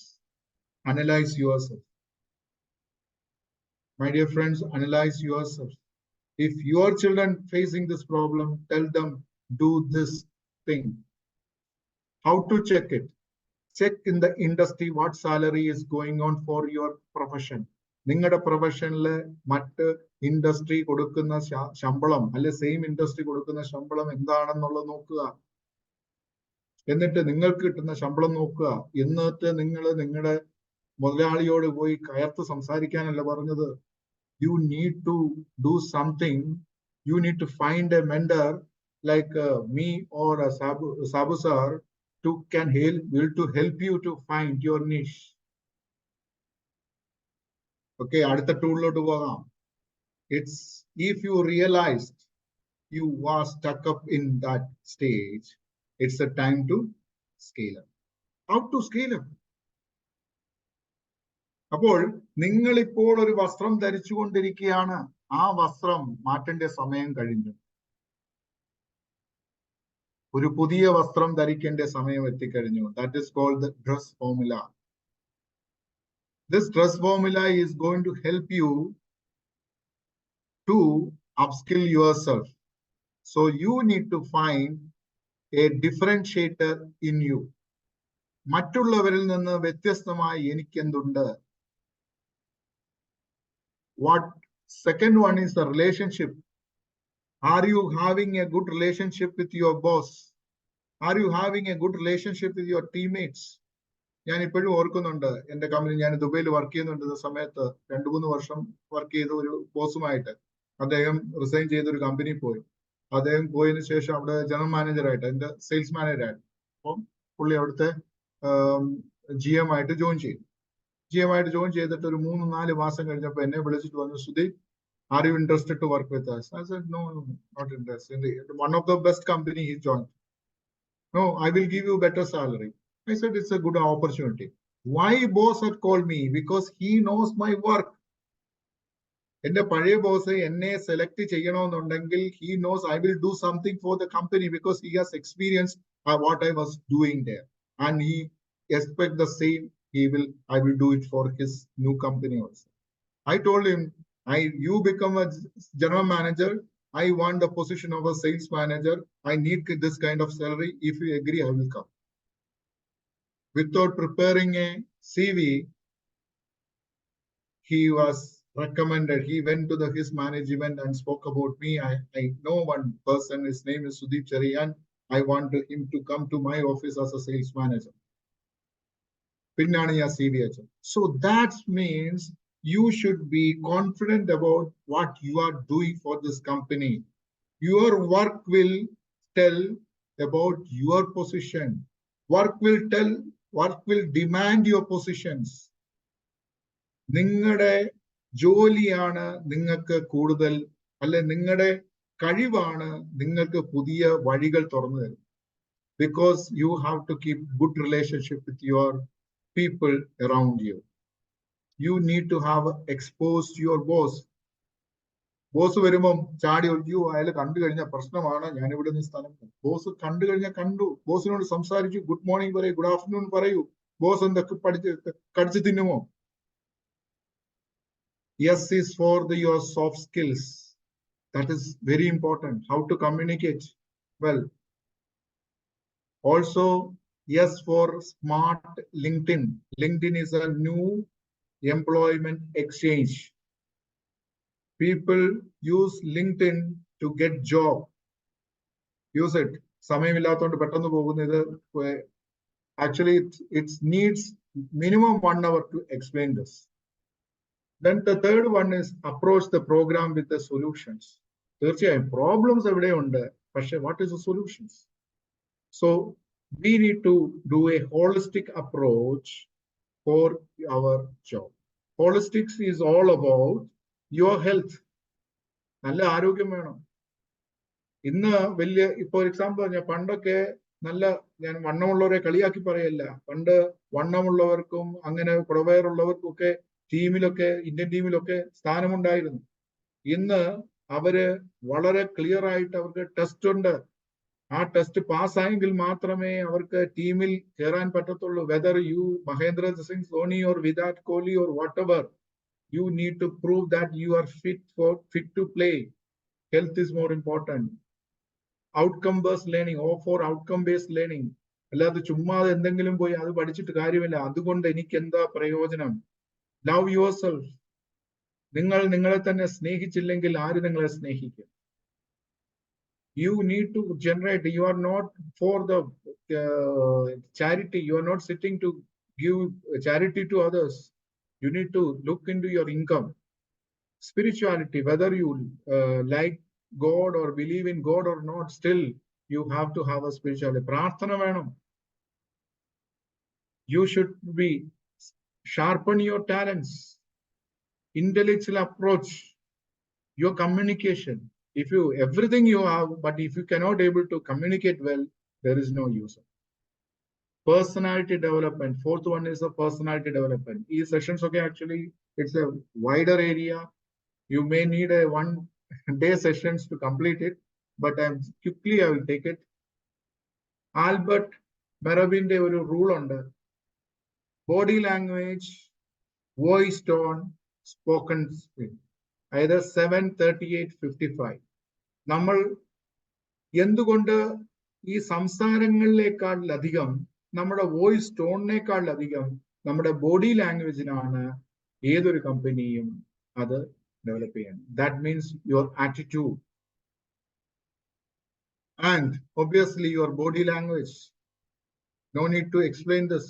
Analyze yourself. My dear friends, analyze yourself. If your children facing this problem, tell them, do this thing. How to check it? Check in the industry what salary is going on for your profession. നിങ്ങളുടെ പ്രൊഫഷനിൽ മറ്റ് industry കൊടുക്കുന്ന ശമ്പളം അല്ലെ same industry കൊടുക്കുന്ന ശമ്പളം എന്താണെന്നുള്ളത് നോക്കുക. എന്നിട്ട് നിങ്ങൾക്ക് കിട്ടുന്ന ശമ്പളം നോക്കുക. എന്നിട്ട് നിങ്ങൾ നിങ്ങളുടെ മുതലാളിയോട് പോയി കയർത്ത് സംസാരിക്കാനല്ല പറഞ്ഞത്. You need to do something. You need to find a mentor like me or Sabu sir to help you to find your niche. Okay, അടുത്ത ടൂളിലോട്ട് പോകാം. It's if you realized you were stuck up in that stage, it's a time to scale up. How to scale up? അപ്പോൾ നിങ്ങൾ ഇപ്പോൾ ഒരു വസ്ത്രം ധരിച്ചുകൊണ്ടിരിക്കുകയാണ്. ആ വസ്ത്രം മാറ്റേണ്ട സമയം കഴിഞ്ഞു. ഒരു പുതിയ വസ്ത്രം ധരിക്കേണ്ട സമയം എത്തിക്കഴിഞ്ഞു. That is called the dress formula. This dress formula is going to help you to upskill yourself. So you need to find a differentiator in you. മറ്റുള്ളവരിൽ നിന്ന് വ്യത്യസ്തമായി എനിക്ക് എന്തുണ്ട്? What Second one is the relationship. Are you having a good relationship with your boss? Are you having a good relationship with your teammates? ഞാൻ ഇപ്പോഴും ഓർക്കുന്നുണ്ട് എന്റെ company, ഞാൻ ദുബൈയിൽ വർക്ക് ചെയ്യുന്നുണ്ട് സമയത്ത് 2-3 വർഷം വർക്ക് ചെയ്ത ഒരു ബോസുമായിട്ട് അദ്ദേഹം റിസൈൻ ചെയ്ത ഒരു കമ്പനി പോയി. അദ്ദേഹം പോയതിനു ശേഷം അവിടെ ജനറൽ മാനേജറായിട്ട്, എന്റെ സെയിൽസ് മാനേജറായിട്ട്, അപ്പം പുള്ളി അവിടുത്തെ GM ആയിട്ട് ജോയിൻ ചെയ്തു. GM ആയിട്ട് ജോയിൻ ചെയ്തിട്ട് ഒരു 3-4 മാസം കഴിഞ്ഞപ്പോൾ എന്നെ വിളിച്ചിട്ട് വന്നു, Sudeep, are you interested to work with us? I said, no, not interested. One of the best company he joined. No, I will give you better salary. I said, it's a good opportunity. Why boss had called me? Because he knows my work. എന്റെ പഴയ boss എന്നെ select ചെയ്യണമെന്നുണ്ടെങ്കിൽ he knows I will do something for the company because he has experienced what I was doing there, and he expect the same. I will do it for his new company also. I told him, you become a general manager. I want the position of a sales manager. I need this kind of salary. If you agree, I will come. Without preparing a CV, he was recommended. He went to his management and spoke about me. I know one person, his name is Sudeep Cheriyan. I want him to come to my office as a sales manager. So that means you should be confident about what you are doing for this company. Your work will tell about your position. Work will demand your positions. നിങ്ങളുടെ ജോലിയാണ് നിങ്ങൾക്ക് കൂടുതൽ, അല്ലെ നിങ്ങളുടെ കഴിവാണ് നിങ്ങൾക്ക് പുതിയ വഴികൾ തുറന്നു തരും. Because you have to keep good relationship with your people around you. You need to have exposed your boss. Boss വരുമ്പം ചാടി ഒഴിയോ അയാൾ കണ്ടു കഴിഞ്ഞാൽ പ്രശ്നമാണ്, ഞാൻ ഇവിടെ നിന്ന് സ്ഥലം. ബോസ് കണ്ടു കഴിഞ്ഞാൽ കണ്ടു, ബോസിനോട് സംസാരിച്ചു, ഗുഡ് മോർണിംഗ് പറയൂ, ഗുഡ് ആഫ്റ്റർനൂൺ പറയൂ. ബോസ് എന്തൊക്കെ കടിച്ചു തിന്നുമോ? Yes is for your soft skills. That is very important. How to communicate well. Also, yes for smart LinkedIn. LinkedIn is a new employment exchange. People use LinkedIn to get job. Use it. സമയമില്ലാത്തതുകൊണ്ട് പെട്ടെന്ന് പോകുന്നത്. Actually, it needs minimum 1 hour to explain this. Then the third one is approach the program with the solutions. തീർച്ചയായും problems എവിടെയുണ്ട്, പക്ഷെ what is the solutions? So we need to do a holistic approach for our job. Holistics is all about your health. നല്ല ആരോഗ്യം വേണം. ഇന്ന് വലിയ, for example, ഞാൻ പണ്ടൊക്കെ ഞാൻ വണ്ണമുള്ളവരെ കളിയാക്കി പറയല്ല, പണ്ട് വണ്ണമുള്ളവർക്കും അങ്ങനെ കുടവയറുള്ളവർക്കും ഒക്കെ ടീമിലൊക്കെ, ഇന്ത്യൻ ടീമിലൊക്കെ സ്ഥാനമുണ്ടായിരുന്നു. ഇന്ന് അവര് വളരെ ക്ലിയർ ആയിട്ട് അവർക്ക് ടെസ്റ്റ് ഉണ്ട്. ആ ടെസ്റ്റ് പാസ്സായെങ്കിൽ മാത്രമേ അവർക്ക് ടീമിൽ കയറാൻ പറ്റത്തുള്ളൂ. Whether you Mahendra Singh Dhoni or Virat Kohli or what ever, you need to prove that you are fit to play. Health is more important. Outcome based learning, for outcome based learning. അല്ലാതെ ചുമ്മാതെ എന്തെങ്കിലും പോയി അത് പഠിച്ചിട്ട് കാര്യമില്ല. അതുകൊണ്ട് എനിക്ക് എന്താ പ്രയോജനം? Love yourself. നിങ്ങൾ നിങ്ങളെ തന്നെ സ്നേഹിച്ചില്ലെങ്കിൽ ആര് നിങ്ങളെ സ്നേഹിക്കും? You need to generate. You are not for the charity. You are not sitting to give charity to others. You need to look into your income. Spirituality, whether you like God or believe in God or not, still you have to have a spirituality. Prarthana venam. You should be sharpen your talents, intellectual approach, your communication. If you everything you have, but if you cannot able to communicate well, there is no use. Personality development. Fourth one is the personality development. These sessions, okay, actually it's a wider area. You may need a 1-day sessions to complete it, but I will take it. Albert Merabinde ഒരു rule ഉണ്ട്. Body language, voice tone, spoken speech. Either 7:38:55. നമ്മൾ എന്തുകൊണ്ട് ഈ സംസാരങ്ങളിലേക്കാളധികം നമ്മുടെ voice ടോണിനേക്കാളധികം നമ്മുടെ body ലാംഗ്വേജിനാണ് ഏതൊരു കമ്പനിയും അത് ഡെവലപ്പ് ചെയ്യാൻ. That means your attitude and obviously your body language. No need to explain this.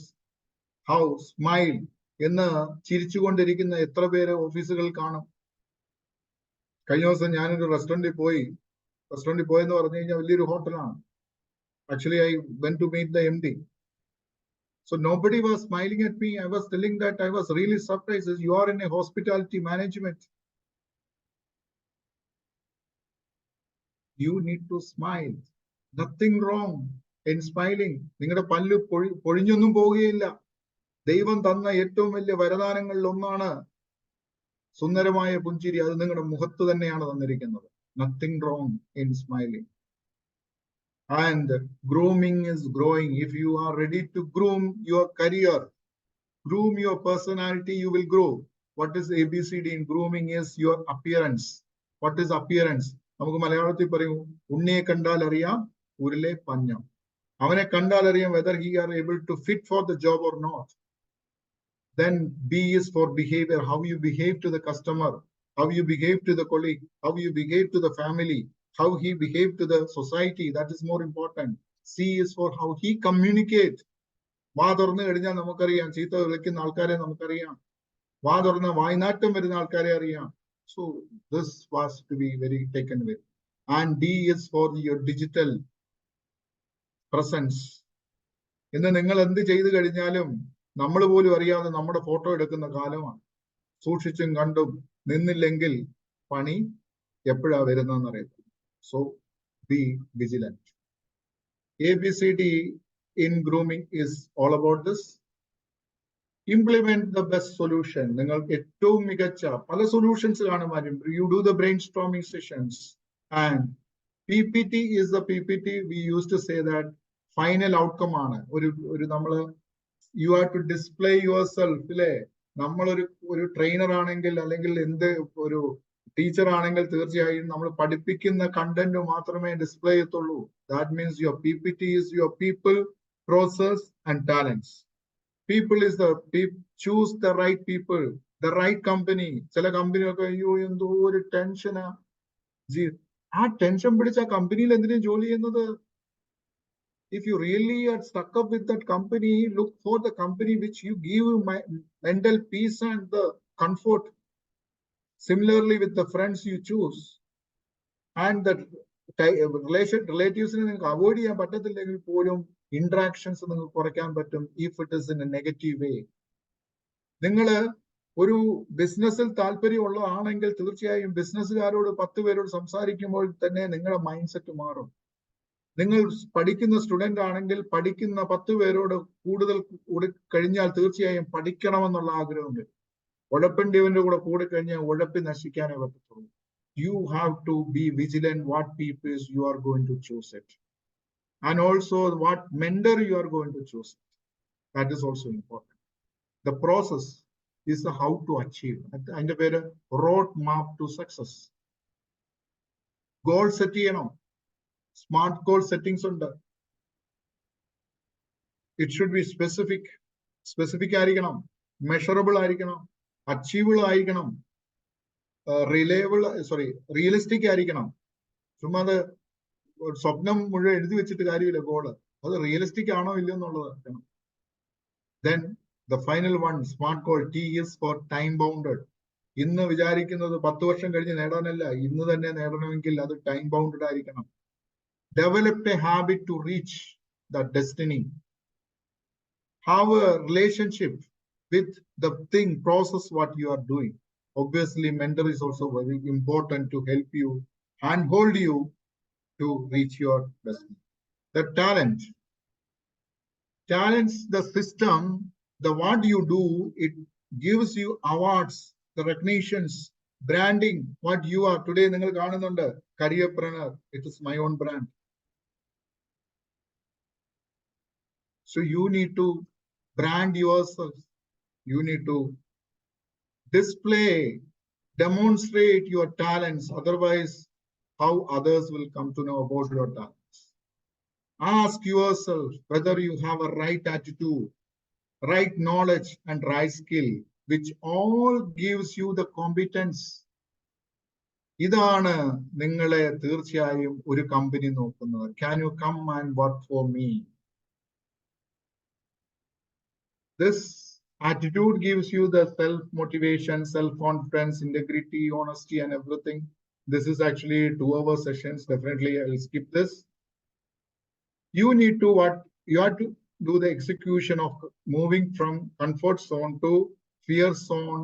How smile എന്ന് ചിരിച്ചുകൊണ്ടിരിക്കുന്ന എത്ര പേര് ഓഫീസുകൾ കാണും. കഴിഞ്ഞ ദിവസം ഞാനൊരു റെസ്റ്റോറൻറ്റിൽ പോയെന്ന് പറഞ്ഞു കഴിഞ്ഞാൽ വലിയൊരു ഹോട്ടലാണ്. Actually, I went to meet the MD. So nobody was smiling at me. I was telling that I was really surprised. You are in a hospitality management. You need to smile. Nothing wrong in smiling. നിങ്ങളുടെ പല്ല് പൊഴിഞ്ഞൊന്നും പോവുകയില്ല. ദൈവം തന്ന ഏറ്റവും വലിയ വരദാനങ്ങളിൽ ഒന്നാണ് സുന്ദരമായ പുഞ്ചിരി. അത് നിങ്ങളുടെ മുഖത്ത് തന്നെയാണ് തന്നിരിക്കുന്നത്. Nothing wrong in smiling. And grooming is growing. If you are ready to groom your career, groom your personality, you will grow. What is ABCD in grooming is your appearance. What is appearance? നമുക്ക് മലയാളത്തിൽ പറയും, ഉണ്ണിയെ കണ്ടാൽ അറിയാം ഉരുളെ പഞ്ഞം. അവനെ കണ്ടാൽ അറിയാം whether he are able to fit for the job or not. Then B is for behavior. How you behave to the customer, how you behave to the colleague, how you behave to the family, how he behaved to the society. That is more important. C is for how he communicate. വാ തുറന്നു കഴിഞ്ഞാൽ നമുക്കറിയാം, ചീത്ത വിളിക്കുന്ന ആൾക്കാരെ നമുക്കറിയാം, വാ തുറന്ന വായ്നാറ്റം വരുന്ന ആൾക്കാരെ അറിയാം. So this was to be very taken with. And D is for your digital presence. ഇന്ന് നിങ്ങൾ എന്ത് ചെയ്തു കഴിഞ്ഞാലും നമ്മൾ പോലും അറിയാതെ നമ്മുടെ ഫോട്ടോ എടുക്കുന്ന കാലമാണ്. സൂക്ഷിച്ചും കണ്ടും നിന്നില്ലെങ്കിൽ പണി എപ്പോഴാ വരുന്നതെന്ന് അറിയത്തില്ല. So be vigilant. ABCD in grooming is all about this. Implement the best solution. നിങ്ങൾക്ക് ഏറ്റവും മികച്ച പല solutions കാണുമാരും. You do the brainstorming sessions. And PPT is the PPT. We used to say that final outcome ആണ്. ഒരു നമ്മള് you have to display yourself. അല്ലേ, നമ്മളൊരു trainer ആണെങ്കിൽ അല്ലെങ്കിൽ എന്ത് ഒരു ടീച്ചർ ആണെങ്കിൽ തീർച്ചയായും നമ്മൾ പഠിപ്പിക്കുന്ന കണ്ടന്റ് മാത്രമേ ഡിസ്പ്ലേ ചെയ്യത്തുള്ളൂ. That means your PPT is your people, process and talents. People is the choose the right people, the right company. ചില കമ്പനിയൊക്കെ അയ്യോ എന്തോ ഒരു ടെൻഷനാ. ആ ടെൻഷൻ പിടിച്ച കമ്പനിയിൽ എന്തിനാ ജോലി ചെയ്യുന്നത്? If you really are stuck up with that company, look for the company which you give mental peace and the comfort. Similarly with the friends you choose. And the relatives നിങ്ങൾക്ക് avoid ചെയ്യാൻ പറ്റത്തില്ലെങ്കിൽ പോലും interactions നിങ്ങൾക്ക് കുറയ്ക്കാൻ പറ്റും if it is in a negative way. നിങ്ങൾ ഒരു ബിസിനസ്സിൽ താല്പര്യമുള്ള ആണെങ്കിൽ തീർച്ചയായും ബിസിനസ്സുകാരോട് 10 പേരോട് സംസാരിക്കുമ്പോൾ തന്നെ നിങ്ങളുടെ മൈൻഡ് സെറ്റ് മാറും. നിങ്ങൾ പഠിക്കുന്ന സ്റ്റുഡന്റ് ആണെങ്കിൽ പഠിക്കുന്ന 10 പേരോട് കൂടുതൽ കൂടി കഴിഞ്ഞാൽ തീർച്ചയായും പഠിക്കണമെന്നുള്ള ആഗ്രഹം വരും. ഉഴപ്പിൻ്റെവന്റെ കൂടെ കഴിഞ്ഞാൽ ഉഴപ്പി നശിക്കാനേ പറ്റത്തുള്ളൂ. You have to be vigilant what people you are going to choose it. And also what mentor you are going to choose. That is also important. The process is the how to achieve. And the road map to success. Goal set ചെയ്യണം. Smart goal settings ഉണ്ട്. It should be specific ആയിരിക്കണം, measurable ആയിരിക്കണം, achievable ആയിരിക്കണം, realistic ആയിരിക്കണം. ചുമ്മാ അത് സ്വപ്നം മുഴുവൻ എഴുതി വെച്ചിട്ട് കാര്യമില്ല. ഗോള് അത് റിയലിസ്റ്റിക് ആണോ ഇല്ലയോ എന്നുള്ളത്. Then the final one, smart goal, T is for time bounded. ഇന്ന് വിചാരിക്കുന്നത് 10 വർഷം കഴിഞ്ഞ് നേടാനല്ല, ഇന്ന് തന്നെ നേടണമെങ്കിൽ അത് ടൈം ബൗണ്ടഡ് ആയിരിക്കണം. Develop a habit to reach the destiny. Have a relationship with the thing, process what you are doing. Obviously, mentor is also very important to help you and hold you to reach your destiny. The talents, the system, the what you do, it gives you awards, the recognitions, branding, what you are today. നിങ്ങൾ കാണുന്നുണ്ട് careerpreneur. It is my own brand. So you need to brand yourself. You need to display, demonstrate your talents. Otherwise, how others will come to know about your talents? Ask yourself whether you have a right attitude, right knowledge, and right skill, which all gives you the competence ഇതാണ് നിങ്ങളെ തീർച്ചയായും ഒരു company നോക്കുന്നത്. Can you come and work for me? This attitude gives you the self-motivation, self-confidence, integrity, honesty, and everything. This is actually 2-hour sessions. Definitely, I will skip this. You need to you have to do the execution of moving from comfort zone to fear zone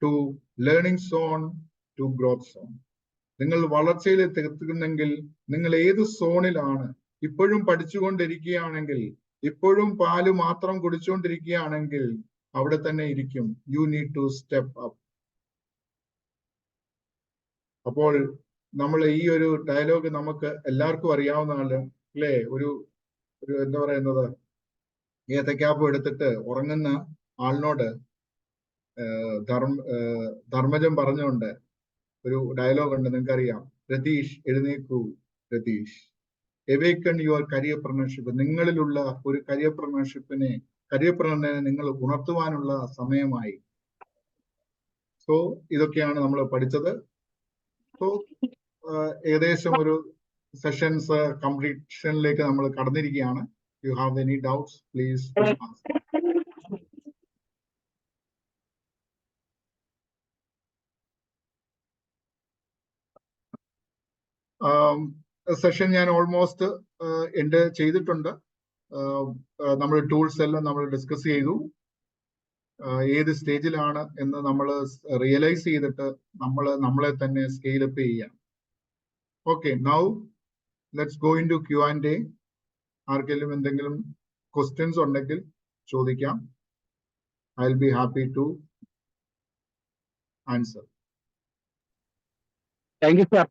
to learning zone to growth zone. നിങ്ങൾ വളർച്ചയിൽ എത്തുന്നെങ്കിൽ നിങ്ങൾ ഏത് സോണിലാണ്? ഇപ്പോഴും പഠിച്ചുകൊണ്ടിരിക്കുകയാണെങ്കിൽ, ഇപ്പോഴും പാല് മാത്രം കുടിച്ചുകൊണ്ടിരിക്കുകയാണെങ്കിൽ അവിടെ തന്നെ ഇരിക്കും. You need to step up. അപ്പോൾ നമ്മൾ ഈ ഒരു ഡയലോഗ് നമുക്ക് എല്ലാവർക്കും അറിയാവുന്നതാണ് അല്ലേ? ഒരു എന്താ പറയുന്നത്, ഏത്തക്കാപ്പ് എടുത്തിട്ട് ഉറങ്ങുന്ന ആളിനോട് ധർമ്മജൻ പറഞ്ഞുകൊണ്ട് ഒരു ഡയലോഗ് ഉണ്ട്, നിങ്ങൾക്കറിയാം. രതീഷ് എഴുന്നേക്കൂ, രതീഷ്, എവേക്കൺ യുവർ കരിയർപ്രണർഷിപ്പ്. നിങ്ങളിലുള്ള ഒരു കരിയർപ്രണറിനെ നിങ്ങൾ ഉണർത്തുവാനുള്ള സമയമായി. സോ ഇതൊക്കെയാണ് നമ്മൾ പഠിച്ചത്. സോ ഏകദേശം ഒരു സെഷൻസ് കംപ്ലീഷനിലേക്ക് നമ്മൾ കടന്നിരിക്കുകയാണ്. You have any doubts please ask. Session ഞാൻ ഓൾമോസ്റ്റ് എൻഡ് ചെയ്തിട്ടുണ്ട്. നമ്മൾ ടൂൾസ് എല്ലാം നമ്മൾ ഡിസ്കസ് ചെയ്തു. ഏത് സ്റ്റേജിലാണ് എന്ന് നമ്മൾ റിയലൈസ് ചെയ്തിട്ട് നമ്മളെ തന്നെ സ്കെയിൽ അപ്പ് ചെയ്യാം. Okay, now let's go in to Q&A. ആർക്കെങ്കിലും എന്തെങ്കിലും ക്വസ്റ്റ്യൻസ് ഉണ്ടെങ്കിൽ ചോദിക്കാം. I will be happy to answer. Thank you sir.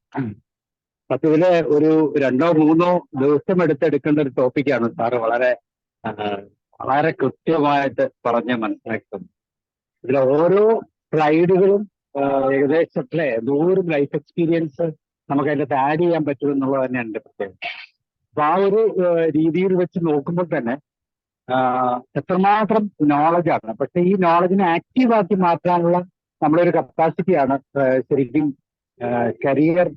സത്യത്തില് ഒരു 2-3 ദിവസം എടുക്കേണ്ട ഒരു ടോപ്പിക്കാണ് സാറ് വളരെ കൃത്യമായിട്ട് പറഞ്ഞ് മനസ്സിലാക്കുന്നത്. ഇതിലെ ഓരോ സ്ലൈഡുകളും ഏകദേശം 100 ലൈഫ് എക്സ്പീരിയൻസ് നമുക്ക് അതിനകത്ത് ആഡ് ചെയ്യാൻ പറ്റുമെന്നുള്ളത് തന്നെയാണ് എൻ്റെ പ്രത്യേകത. അപ്പൊ ആ ഒരു രീതിയിൽ വെച്ച് നോക്കുമ്പോൾ തന്നെ എത്രമാത്രം നോളജാണ്. പക്ഷെ ഈ നോളജിനെ ആക്റ്റീവാക്കി മാറ്റാനുള്ള നമ്മളൊരു കപ്പാസിറ്റിയാണ് ശരിക്കും കരിയർ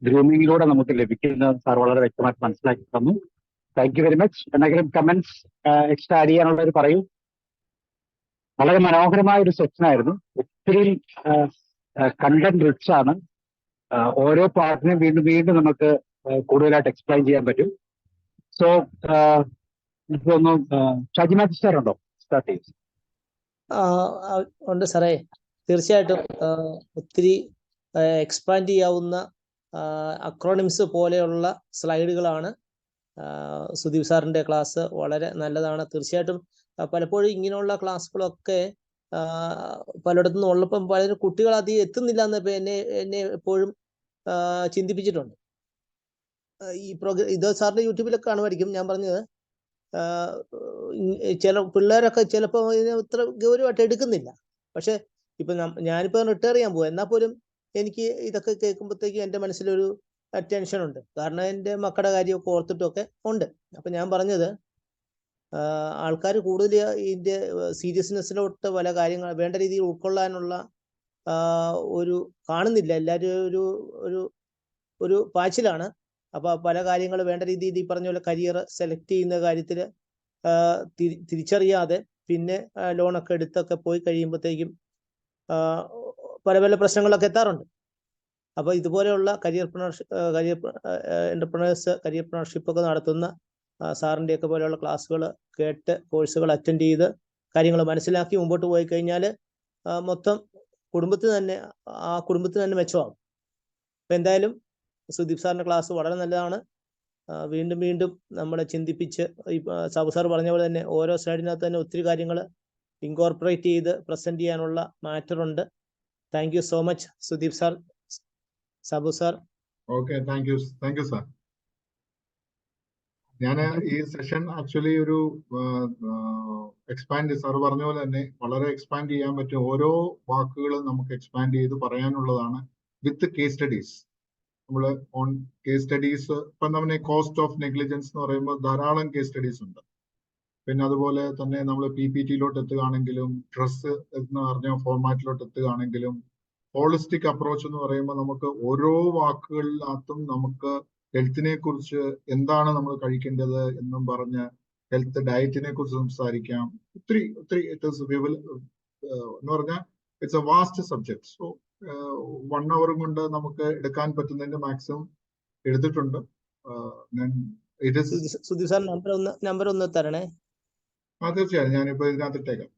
ഗ്രൂമിങ്ങിലൂടെ നമുക്ക് ലഭിക്കുന്നത്. സാർ വളരെ വ്യക്തമായിട്ട് മനസ്സിലാക്കി തന്നു. Thank you very much. എന്തെങ്കിലും കമന്റ്സ് എക്സ്ട്രാ ആഡ് ചെയ്യാനുള്ളവർ പറയൂ. വളരെ മനോഹരമായ ഒരു സെഷനായിരുന്നു. ഒത്തിരി കണ്ടന്റ് റിച്ച് ആണ്. ഓരോ പാർട്ടിനെയും വീണ്ടും വീണ്ടും നമുക്ക് കൂടുതലായിട്ട് എക്സ്പ്ലെയിൻ ചെയ്യാൻ പറ്റും. സോ എനിക്ക് തോന്നുന്നു ഷാജി മാത്യു സാർ ഉണ്ടോ? സ്റ്റാർട്ട് ചെയ്യും. ഉണ്ട് സാറേ, തീർച്ചയായിട്ടും. ഒത്തിരി എക്സ്പാൻഡ് ചെയ്യാവുന്ന അക്രോണിംസ് പോലെയുള്ള സ്ലൈഡുകളാണ്. സുദീപ് സാറിൻ്റെ ക്ലാസ് വളരെ നല്ലതാണ്. തീർച്ചയായിട്ടും പലപ്പോഴും ഇങ്ങനെയുള്ള ക്ലാസ്സുകളൊക്കെ പലയിടത്തു നിന്നും ഉള്ളപ്പം പലരും കുട്ടികൾ അധികം എത്തുന്നില്ല എന്നപ്പോൾ എന്നെ എപ്പോഴും ചിന്തിപ്പിച്ചിട്ടുണ്ട്. ഇത് സാറിൻ്റെ യൂട്യൂബിലൊക്കെ കാണുമായിരിക്കും. ഞാൻ പറഞ്ഞത് ചില പിള്ളേരൊക്കെ ചിലപ്പോൾ ഇതിനെ ഇത്ര ഗൗരവമായിട്ട് എടുക്കുന്നില്ല. പക്ഷെ ഇപ്പം ഞാനിപ്പോൾ റിട്ടയർ ചെയ്യാൻ പോകും, എന്നാൽ പോലും എനിക്ക് ഇതൊക്കെ കേൾക്കുമ്പോഴത്തേക്കും എൻ്റെ മനസ്സിലൊരു ടെൻഷനുണ്ട്. കാരണം എൻ്റെ മക്കളുടെ കാര്യമൊക്കെ ഓർത്തിട്ടൊക്കെ ഉണ്ട്. അപ്പം ഞാൻ പറഞ്ഞത്, ആൾക്കാർ കൂടുതൽ ഇതിൻ്റെ സീരിയസ്നെസ്സിലോട്ട് പല കാര്യങ്ങൾ വേണ്ട രീതിയിൽ ഉൾക്കൊള്ളാനുള്ള ഒരു കാണുന്നില്ല. എല്ലാവരും ഒരു പാച്ചിലാണ്. അപ്പോൾ പല കാര്യങ്ങൾ വേണ്ട രീതിയിൽ ഈ പറഞ്ഞ പോലെ കരിയർ സെലക്ട് ചെയ്യുന്ന കാര്യത്തിൽ തിരിച്ചറിയാതെ പിന്നെ ലോണൊക്കെ എടുത്തൊക്കെ പോയി കഴിയുമ്പോഴത്തേക്കും പല പല പ്രശ്നങ്ങളൊക്കെ എത്താറുണ്ട്. അപ്പോൾ ഇതുപോലെയുള്ള കരിയർ എൻ്റർപ്രണർഷിപ്പ് ഒക്കെ നടത്തുന്ന സാറിൻ്റെയൊക്കെ പോലെയുള്ള ക്ലാസ്സുകൾ കേട്ട് കോഴ്സുകൾ അറ്റൻഡ് ചെയ്ത് കാര്യങ്ങൾ മനസ്സിലാക്കി മുമ്പോട്ട് പോയി കഴിഞ്ഞാൽ മൊത്തം കുടുംബത്തിന് തന്നെ മെച്ചമാകും. അപ്പം എന്തായാലും സുദീപ് സാറിൻ്റെ ക്ലാസ് വളരെ നല്ലതാണ്. വീണ്ടും വീണ്ടും നമ്മളെ ചിന്തിപ്പിച്ച് സാബു സാർ പറഞ്ഞ പോലെ തന്നെ ഓരോ സ്ലൈഡിനകത്ത് തന്നെ ഒത്തിരി കാര്യങ്ങൾ ഇൻകോർപ്പറേറ്റ് ചെയ്ത് പ്രസന്റ് ചെയ്യാനുള്ള മാറ്ററുണ്ട്. Thank you so much Sudeep sir, Sabu sir. Okay, thank you sir. ഞാൻ ഈ സെഷൻ ആക്ച്വലി ഒരു എക്സ്പാൻഡ്, സാർ പറഞ്ഞ പോലെ തന്നെ വളരെ എക്സ്പാൻഡ് ചെയ്യാൻ പറ്റും. ഓരോ വാക്കുകളും നമുക്ക് എക്സ്പാൻഡ് ചെയ്ത് പറയാനുള്ളതാണ് വിത്ത് കേസ് സ്റ്റഡീസ്. നമ്മൾ ഓൺ കേസ് സ്റ്റഡീസ്, ഇപ്പം നമ്മുടെ കോസ്റ്റ് ഓഫ് നെഗ്ലിജൻസ് എന്ന് പറയുമ്പോൾ ധാരാളം കേസ് സ്റ്റഡീസ് ഉണ്ട്. പിന്നെ അതുപോലെ തന്നെ നമ്മൾ PPT-ലോട്ട് എത്തുകയാണെങ്കിലും, ഡ്രസ് എന്ന് പറഞ്ഞ ഫോർമാറ്റിലോട്ട് എത്തുകയാണെങ്കിലും, ഹോളിസ്റ്റിക് അപ്രോച്ച് എന്ന് പറയുമ്പോൾ നമുക്ക് ഓരോ വാക്കുകളിനകത്തും നമുക്ക് ഹെൽത്തിനെ കുറിച്ച് എന്താണ് നമ്മൾ കഴിക്കേണ്ടത് എന്നും പറഞ്ഞ് ഹെൽത്ത് ഡയറ്റിനെ കുറിച്ച് സംസാരിക്കാം. ഒത്തിരി ഒത്തിരി എന്ന് പറഞ്ഞാൽ it's a vast subject. So 1 hour കൊണ്ട് നമുക്ക് എടുക്കാൻ പറ്റുന്നതിന്റെ മാക്സിമം എടുത്തിട്ടുണ്ട്. സുധീർ സാർ നമ്പർ ഒന്ന് തരണേ. തീർച്ചയായും ഞാനിപ്പോ ഇതിനകത്ത് ഇട്ടേക്കാം.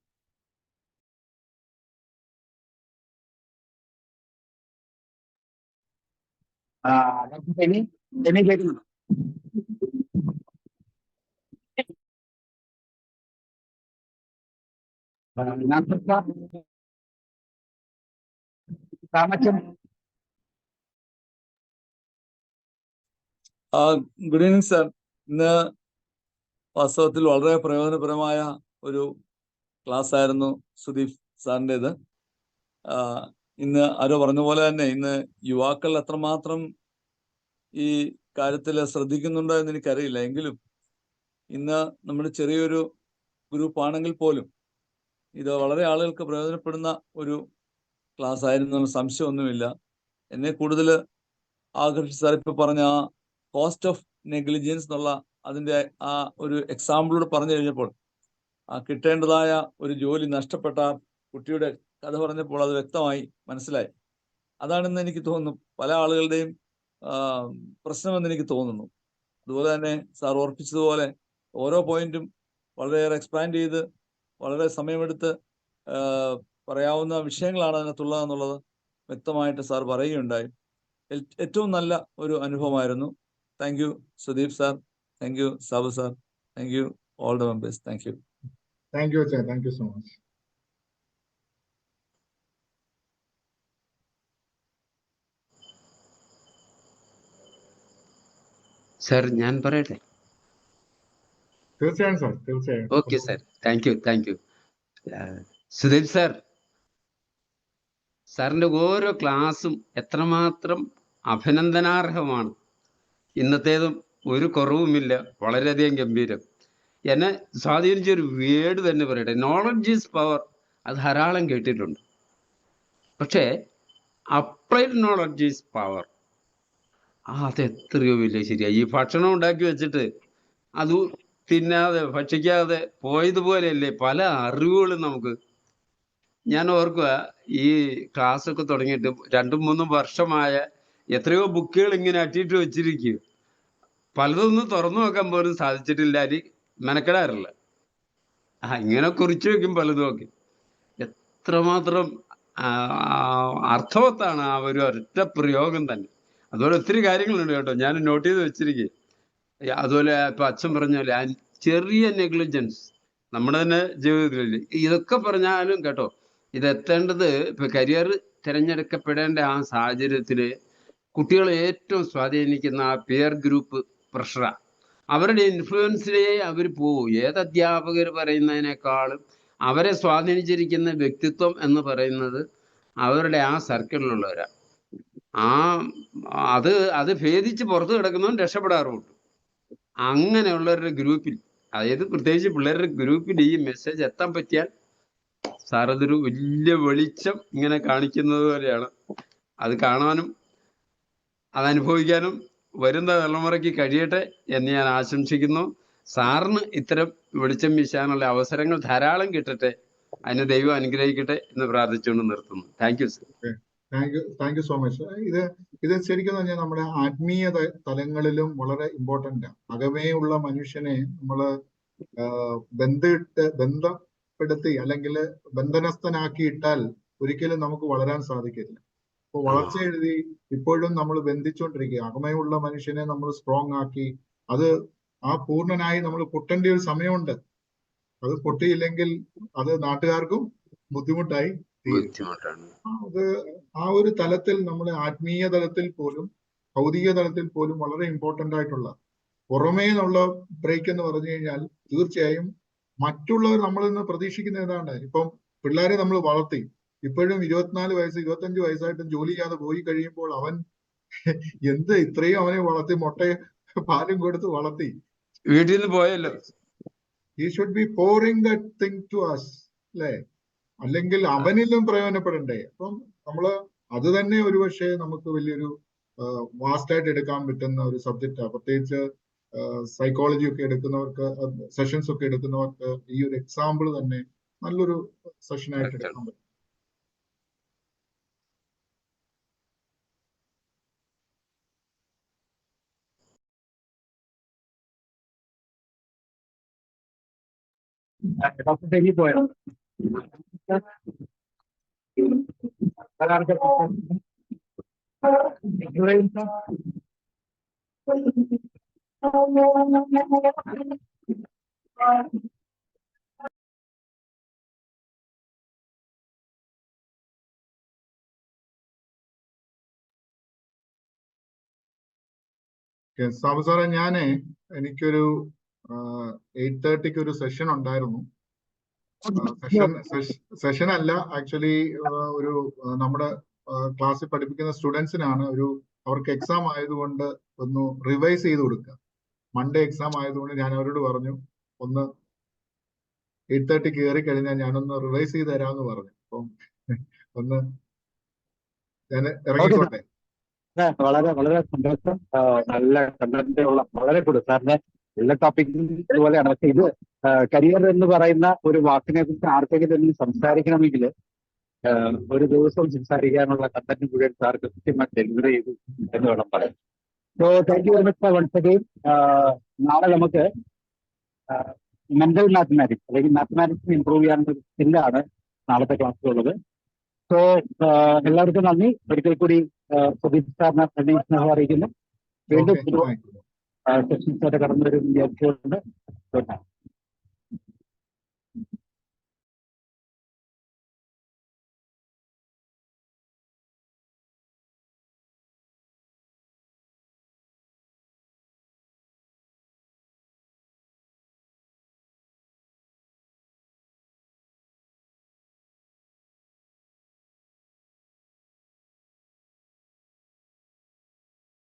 Good evening sir. ഇന്ന് വാസ്തവത്തിൽ വളരെ പ്രയോജനപരമായ ഒരു ക്ലാസ് ആയിരുന്നു സുദീപ് സാറിൻ്റെത്. ഇന്ന് ആരോ പറഞ്ഞ പോലെ തന്നെ ഇന്ന് യുവാക്കൾ എത്രമാത്രം ഈ കാര്യത്തിൽ ശ്രദ്ധിക്കുന്നുണ്ടോ എന്ന് എനിക്കറിയില്ല. എങ്കിലും ഇന്ന് നമ്മുടെ ചെറിയൊരു ഗ്രൂപ്പ് ആണെങ്കിൽ പോലും ഇത് വളരെ ആളുകൾക്ക് പ്രയോജനപ്പെടുന്ന ഒരു ക്ലാസ് ആയിരുന്നു, സംശയമൊന്നുമില്ല. എന്നെ കൂടുതൽ ആകർഷിച്ച സാർ ഇപ്പോൾ പറഞ്ഞ ആ കോസ്റ്റ് ഓഫ് നെഗ്ലിജൻസ് എന്നുള്ള അതിൻ്റെ ആ ഒരു എക്സാമ്പിളോട് പറഞ്ഞു കഴിഞ്ഞപ്പോൾ ആ കിട്ടേണ്ടതായ ഒരു ജോലി നഷ്ടപ്പെട്ട കുട്ടിയുടെ കഥ പറഞ്ഞപ്പോൾ അത് വ്യക്തമായി മനസ്സിലായി. അതാണെന്ന് എനിക്ക് തോന്നുന്നു പല ആളുകളുടെയും പ്രശ്നമെന്ന് എനിക്ക് തോന്നുന്നു. അതുപോലെ തന്നെ സാർ ഓർപ്പിച്ചതുപോലെ ഓരോ പോയിന്റും വളരെയേറെ എക്സ്പാൻഡ് ചെയ്ത് വളരെ സമയമെടുത്ത് പറയാവുന്ന വിഷയങ്ങളാണ് അതിനകത്തുള്ളതെന്നുള്ളത് വ്യക്തമായിട്ട് സാർ പറയുകയുണ്ടായി. ഏറ്റവും നല്ല ഒരു അനുഭവമായിരുന്നു. Thank you Sudeep sir, thank you Sabu sir, thank you all the members. Thank you. Thank you sir, thank you so much. Sir ഞാൻ പറയട്ടെ? തീർച്ചയായും സാർ, തീർച്ചയായും. Okay sir, thank you. Sudeep sir, സാറിന്റെ ഓരോ ക്ലാസ്സും എത്രമാത്രം അഭിനന്ദനാർഹമാണ്. ഇന്നത്തേതും ഒരു കുറവുമില്ല, വളരെയധികം ഗംഭീരം. എന്നെ സ്വാധീനിച്ചൊരു വേർഡ് തന്നെ പറയട്ടെ, നോളജ് ഈസ് പവർ. അത് ധാരാളം കേട്ടിട്ടുണ്ട്. പക്ഷേ അപ്ലൈഡ് നോളജ് ഈസ് പവർ, അത് എത്രയോ വലിയ ശരിയാ. ഈ ഭക്ഷണം ഉണ്ടാക്കി വെച്ചിട്ട് അത് തിന്നാതെ ഭക്ഷിക്കാതെ പോയതുപോലെയല്ലേ പല അറിവുകളും നമുക്ക്. ഞാൻ ഓർക്കുക, ഈ ക്ലാസ് ഒക്കെ തുടങ്ങിയിട്ട് 2-3 വർഷമായ എത്രയോ ബുക്കുകൾ ഇങ്ങനെ അട്ടിയിട്ട് വെച്ചിരിക്കുക. പലതൊന്നും തുറന്നു നോക്കാൻ പോലും സാധിച്ചിട്ടില്ല, അരി മെനക്കെടാറില്ല. ഇങ്ങനെ കുറിച്ചു വെക്കും പലതുമൊക്കെ. എത്രമാത്രം അർത്ഥവത്താണ് ആ ഒരു ഒറ്റ പ്രയോഗം തന്നെ. അതുപോലെ ഒത്തിരി കാര്യങ്ങളുണ്ട് കേട്ടോ, ഞാൻ നോട്ട് ചെയ്ത് വെച്ചിരിക്കുക. അതുപോലെ ഇപ്പൊ അച്ഛൻ പറഞ്ഞ പോലെ ചെറിയ നെഗ്ലിജൻസ് നമ്മുടെ തന്നെ ജീവിതത്തിൽ ഇതൊക്കെ പറഞ്ഞാലും കേട്ടോ, ഇതെത്തേണ്ടത് ഇപ്പൊ കരിയർ തിരഞ്ഞെടുക്കപ്പെടേണ്ട ആ സാഹചര്യത്തില് കുട്ടികളെ ഏറ്റവും സ്വാധീനിക്കുന്ന ആ പിയർ ഗ്രൂപ്പ് പ്രഷറാ. അവരുടെ ഇൻഫ്ലുവൻസിലേ അവർ പോവും. ഏത് അധ്യാപകർ പറയുന്നതിനേക്കാളും അവരെ സ്വാധീനിച്ചിരിക്കുന്ന വ്യക്തിത്വം എന്ന് പറയുന്നത് അവരുടെ ആ സർക്കിളിലുള്ളവരാ. അത് ഭേദിച്ച് പുറത്ത് കിടക്കുന്നവൻ രക്ഷപ്പെടാറുമുണ്ട്. അങ്ങനെയുള്ളവരുടെ ഗ്രൂപ്പിൽ, അതായത് പ്രത്യേകിച്ച് പിള്ളേരുടെ ഗ്രൂപ്പിൽ ഈ മെസ്സേജ് എത്താൻ പറ്റിയാൽ സാർ അതൊരു വലിയ വെളിച്ചം ഇങ്ങനെ കാണിക്കുന്നത് പോലെയാണ്. അത് കാണാനും അതനുഭവിക്കാനും വരുന്ന തലമുറയ്ക്ക് കഴിയട്ടെ എന്ന് ഞാൻ ആശംസിക്കുന്നു. സാറിന് ഇത്തരം വെളിച്ചം വീശാനുള്ള അവസരങ്ങൾ ധാരാളം കിട്ടട്ടെ, അതിന് ദൈവം അനുഗ്രഹിക്കട്ടെ എന്ന് പ്രാർത്ഥിച്ചുകൊണ്ട് നിർത്തുന്നു. Thank you sir. Thank you so much. ഇത് ശരിക്കും പറഞ്ഞാൽ നമ്മുടെ ആത്മീയ തലങ്ങളിലും വളരെ ഇമ്പോർട്ടൻ്റ് ആണ്. അകമേയുള്ള മനുഷ്യനെ നമ്മള് ബന്ധപ്പെടുത്തി അല്ലെങ്കിൽ ബന്ധനസ്ഥനാക്കിയിട്ടാൽ ഒരിക്കലും നമുക്ക് വളരാൻ സാധിക്കില്ല. അപ്പൊ വളർച്ച എഴുതി ഇപ്പോഴും നമ്മൾ ബന്ധിച്ചുകൊണ്ടിരിക്കുക. അകമയുള്ള മനുഷ്യനെ നമ്മൾ സ്ട്രോങ് ആക്കി അത് ആ പൂർണ്ണനായി നമ്മൾ പൊട്ടേണ്ട ഒരു സമയമുണ്ട്. അത് പൊട്ടിയില്ലെങ്കിൽ അത് നാട്ടുകാർക്കും ബുദ്ധിമുട്ടായി തീരും. അത് ആ ഒരു തലത്തിൽ നമ്മുടെ ആത്മീയ തലത്തിൽ പോലും ഭൗതിക തലത്തിൽ പോലും വളരെ ഇമ്പോർട്ടന്റ് ആയിട്ടുള്ള പുറമേ നിന്നുള്ള ബ്രേക്ക് എന്ന് പറഞ്ഞു കഴിഞ്ഞാൽ തീർച്ചയായും മറ്റുള്ളവർ നമ്മളിൽ നിന്ന് പ്രതീക്ഷിക്കുന്ന ഏതാണ്. ഇപ്പം പിള്ളേരെ നമ്മൾ വളർത്തി, ഇപ്പോഴും 24 വയസ്സ് 25 വയസ്സായിട്ടും ജോലി ചെയ്യാതെ പോയി കഴിയുമ്പോൾ അവൻ ഇത്രയും അവനെ വളർത്തി, മുട്ടയും പാലും കൊടുത്ത് വളർത്തി, വീട്ടിൽ നിന്ന് പോയല്ലോ. he should be pouring that thing to us, അല്ലേ? അല്ലെങ്കിൽ അവനിലും പ്രയോജനപ്പെടണ്ടേ? അപ്പം നമ്മള് അത് തന്നെ ഒരുപക്ഷെ നമുക്ക് വലിയൊരു വാസ്റ്റായിട്ട് എടുക്കാൻ പറ്റുന്ന ഒരു സബ്ജക്റ്റാണ്. പ്രത്യേകിച്ച് സൈക്കോളജി ഒക്കെ എടുക്കുന്നവർക്ക്, സെഷൻസ് ഒക്കെ എടുക്കുന്നവർക്ക് ഈ ഒരു എക്സാമ്പിൾ തന്നെ നല്ലൊരു സെഷനായിട്ട് എടുക്കാൻ പറ്റും. ഡോക്ടർ ഡൽഹി പോയോ? സാബു സാറേ, എനിക്കൊരു 8:30 ഒരു സെഷൻ ഉണ്ടായിരുന്നു. സെഷൻ അല്ല, ആക്ച്വലി ഒരു നമ്മുടെ ക്ലാസ്സിൽ പഠിപ്പിക്കുന്ന സ്റ്റുഡൻസിനാണ് അവർക്ക് എക്സാം ആയതുകൊണ്ട് ഒന്ന് റിവൈസ് ചെയ്ത് കൊടുക്കുക. മൺഡേ എക്സാം ആയതുകൊണ്ട് ഞാൻ അവരോട് പറഞ്ഞു, ഒന്ന് 8:30 കയറി കഴിഞ്ഞാൽ ഞാനൊന്ന് റിവൈസ് ചെയ്ത് തരാമെന്ന് പറഞ്ഞു. അപ്പം ഒന്ന് ഞാൻ ഇറങ്ങിക്കോട്ടെ. വളരെ വളരെ സന്തോഷം. നല്ല കണ്ടന്റ് ഉള്ള വളരെ കൂടുതൽ സാറിന്റെ എല്ലാ ടോപ്പിക്കും ഇതുപോലെയാണ്. പക്ഷെ ഇത് കരിയർ എന്ന് പറയുന്ന ഒരു വാക്കിനെ കുറിച്ച് ആർക്കെങ്കിലും സംസാരിക്കണമെങ്കിൽ ഒരു ദിവസം സംസാരിക്കാനുള്ള കണ്ടന്റ് മുഴുവൻ സാർ കൃത്യമായി ഡെലിവറി ചെയ്തു എന്ന് വേണം പറയാൻ. So thank you very much once again. നാളെ നമുക്ക് മെന്റൽ മാത്തമാറ്റിക്സ് അല്ലെങ്കിൽ മാത്തമാറ്റിക്സിന് ഇംപ്രൂവ് ചെയ്യാനുള്ള ഒരു സ്കില്ലാണ് നാളത്തെ ക്ലാസ്സിലുള്ളത്. സോ എല്ലാവർക്കും നന്ദി. ഒരിക്കൽ കൂടി സുദീപ് സാറിനെ സ്നേഹം അറിയിക്കുന്നു. വീണ്ടും സെഷൻസ് ആയിട്ട് കടന്നു വരും വിചാരിച്ചുകൊണ്ട്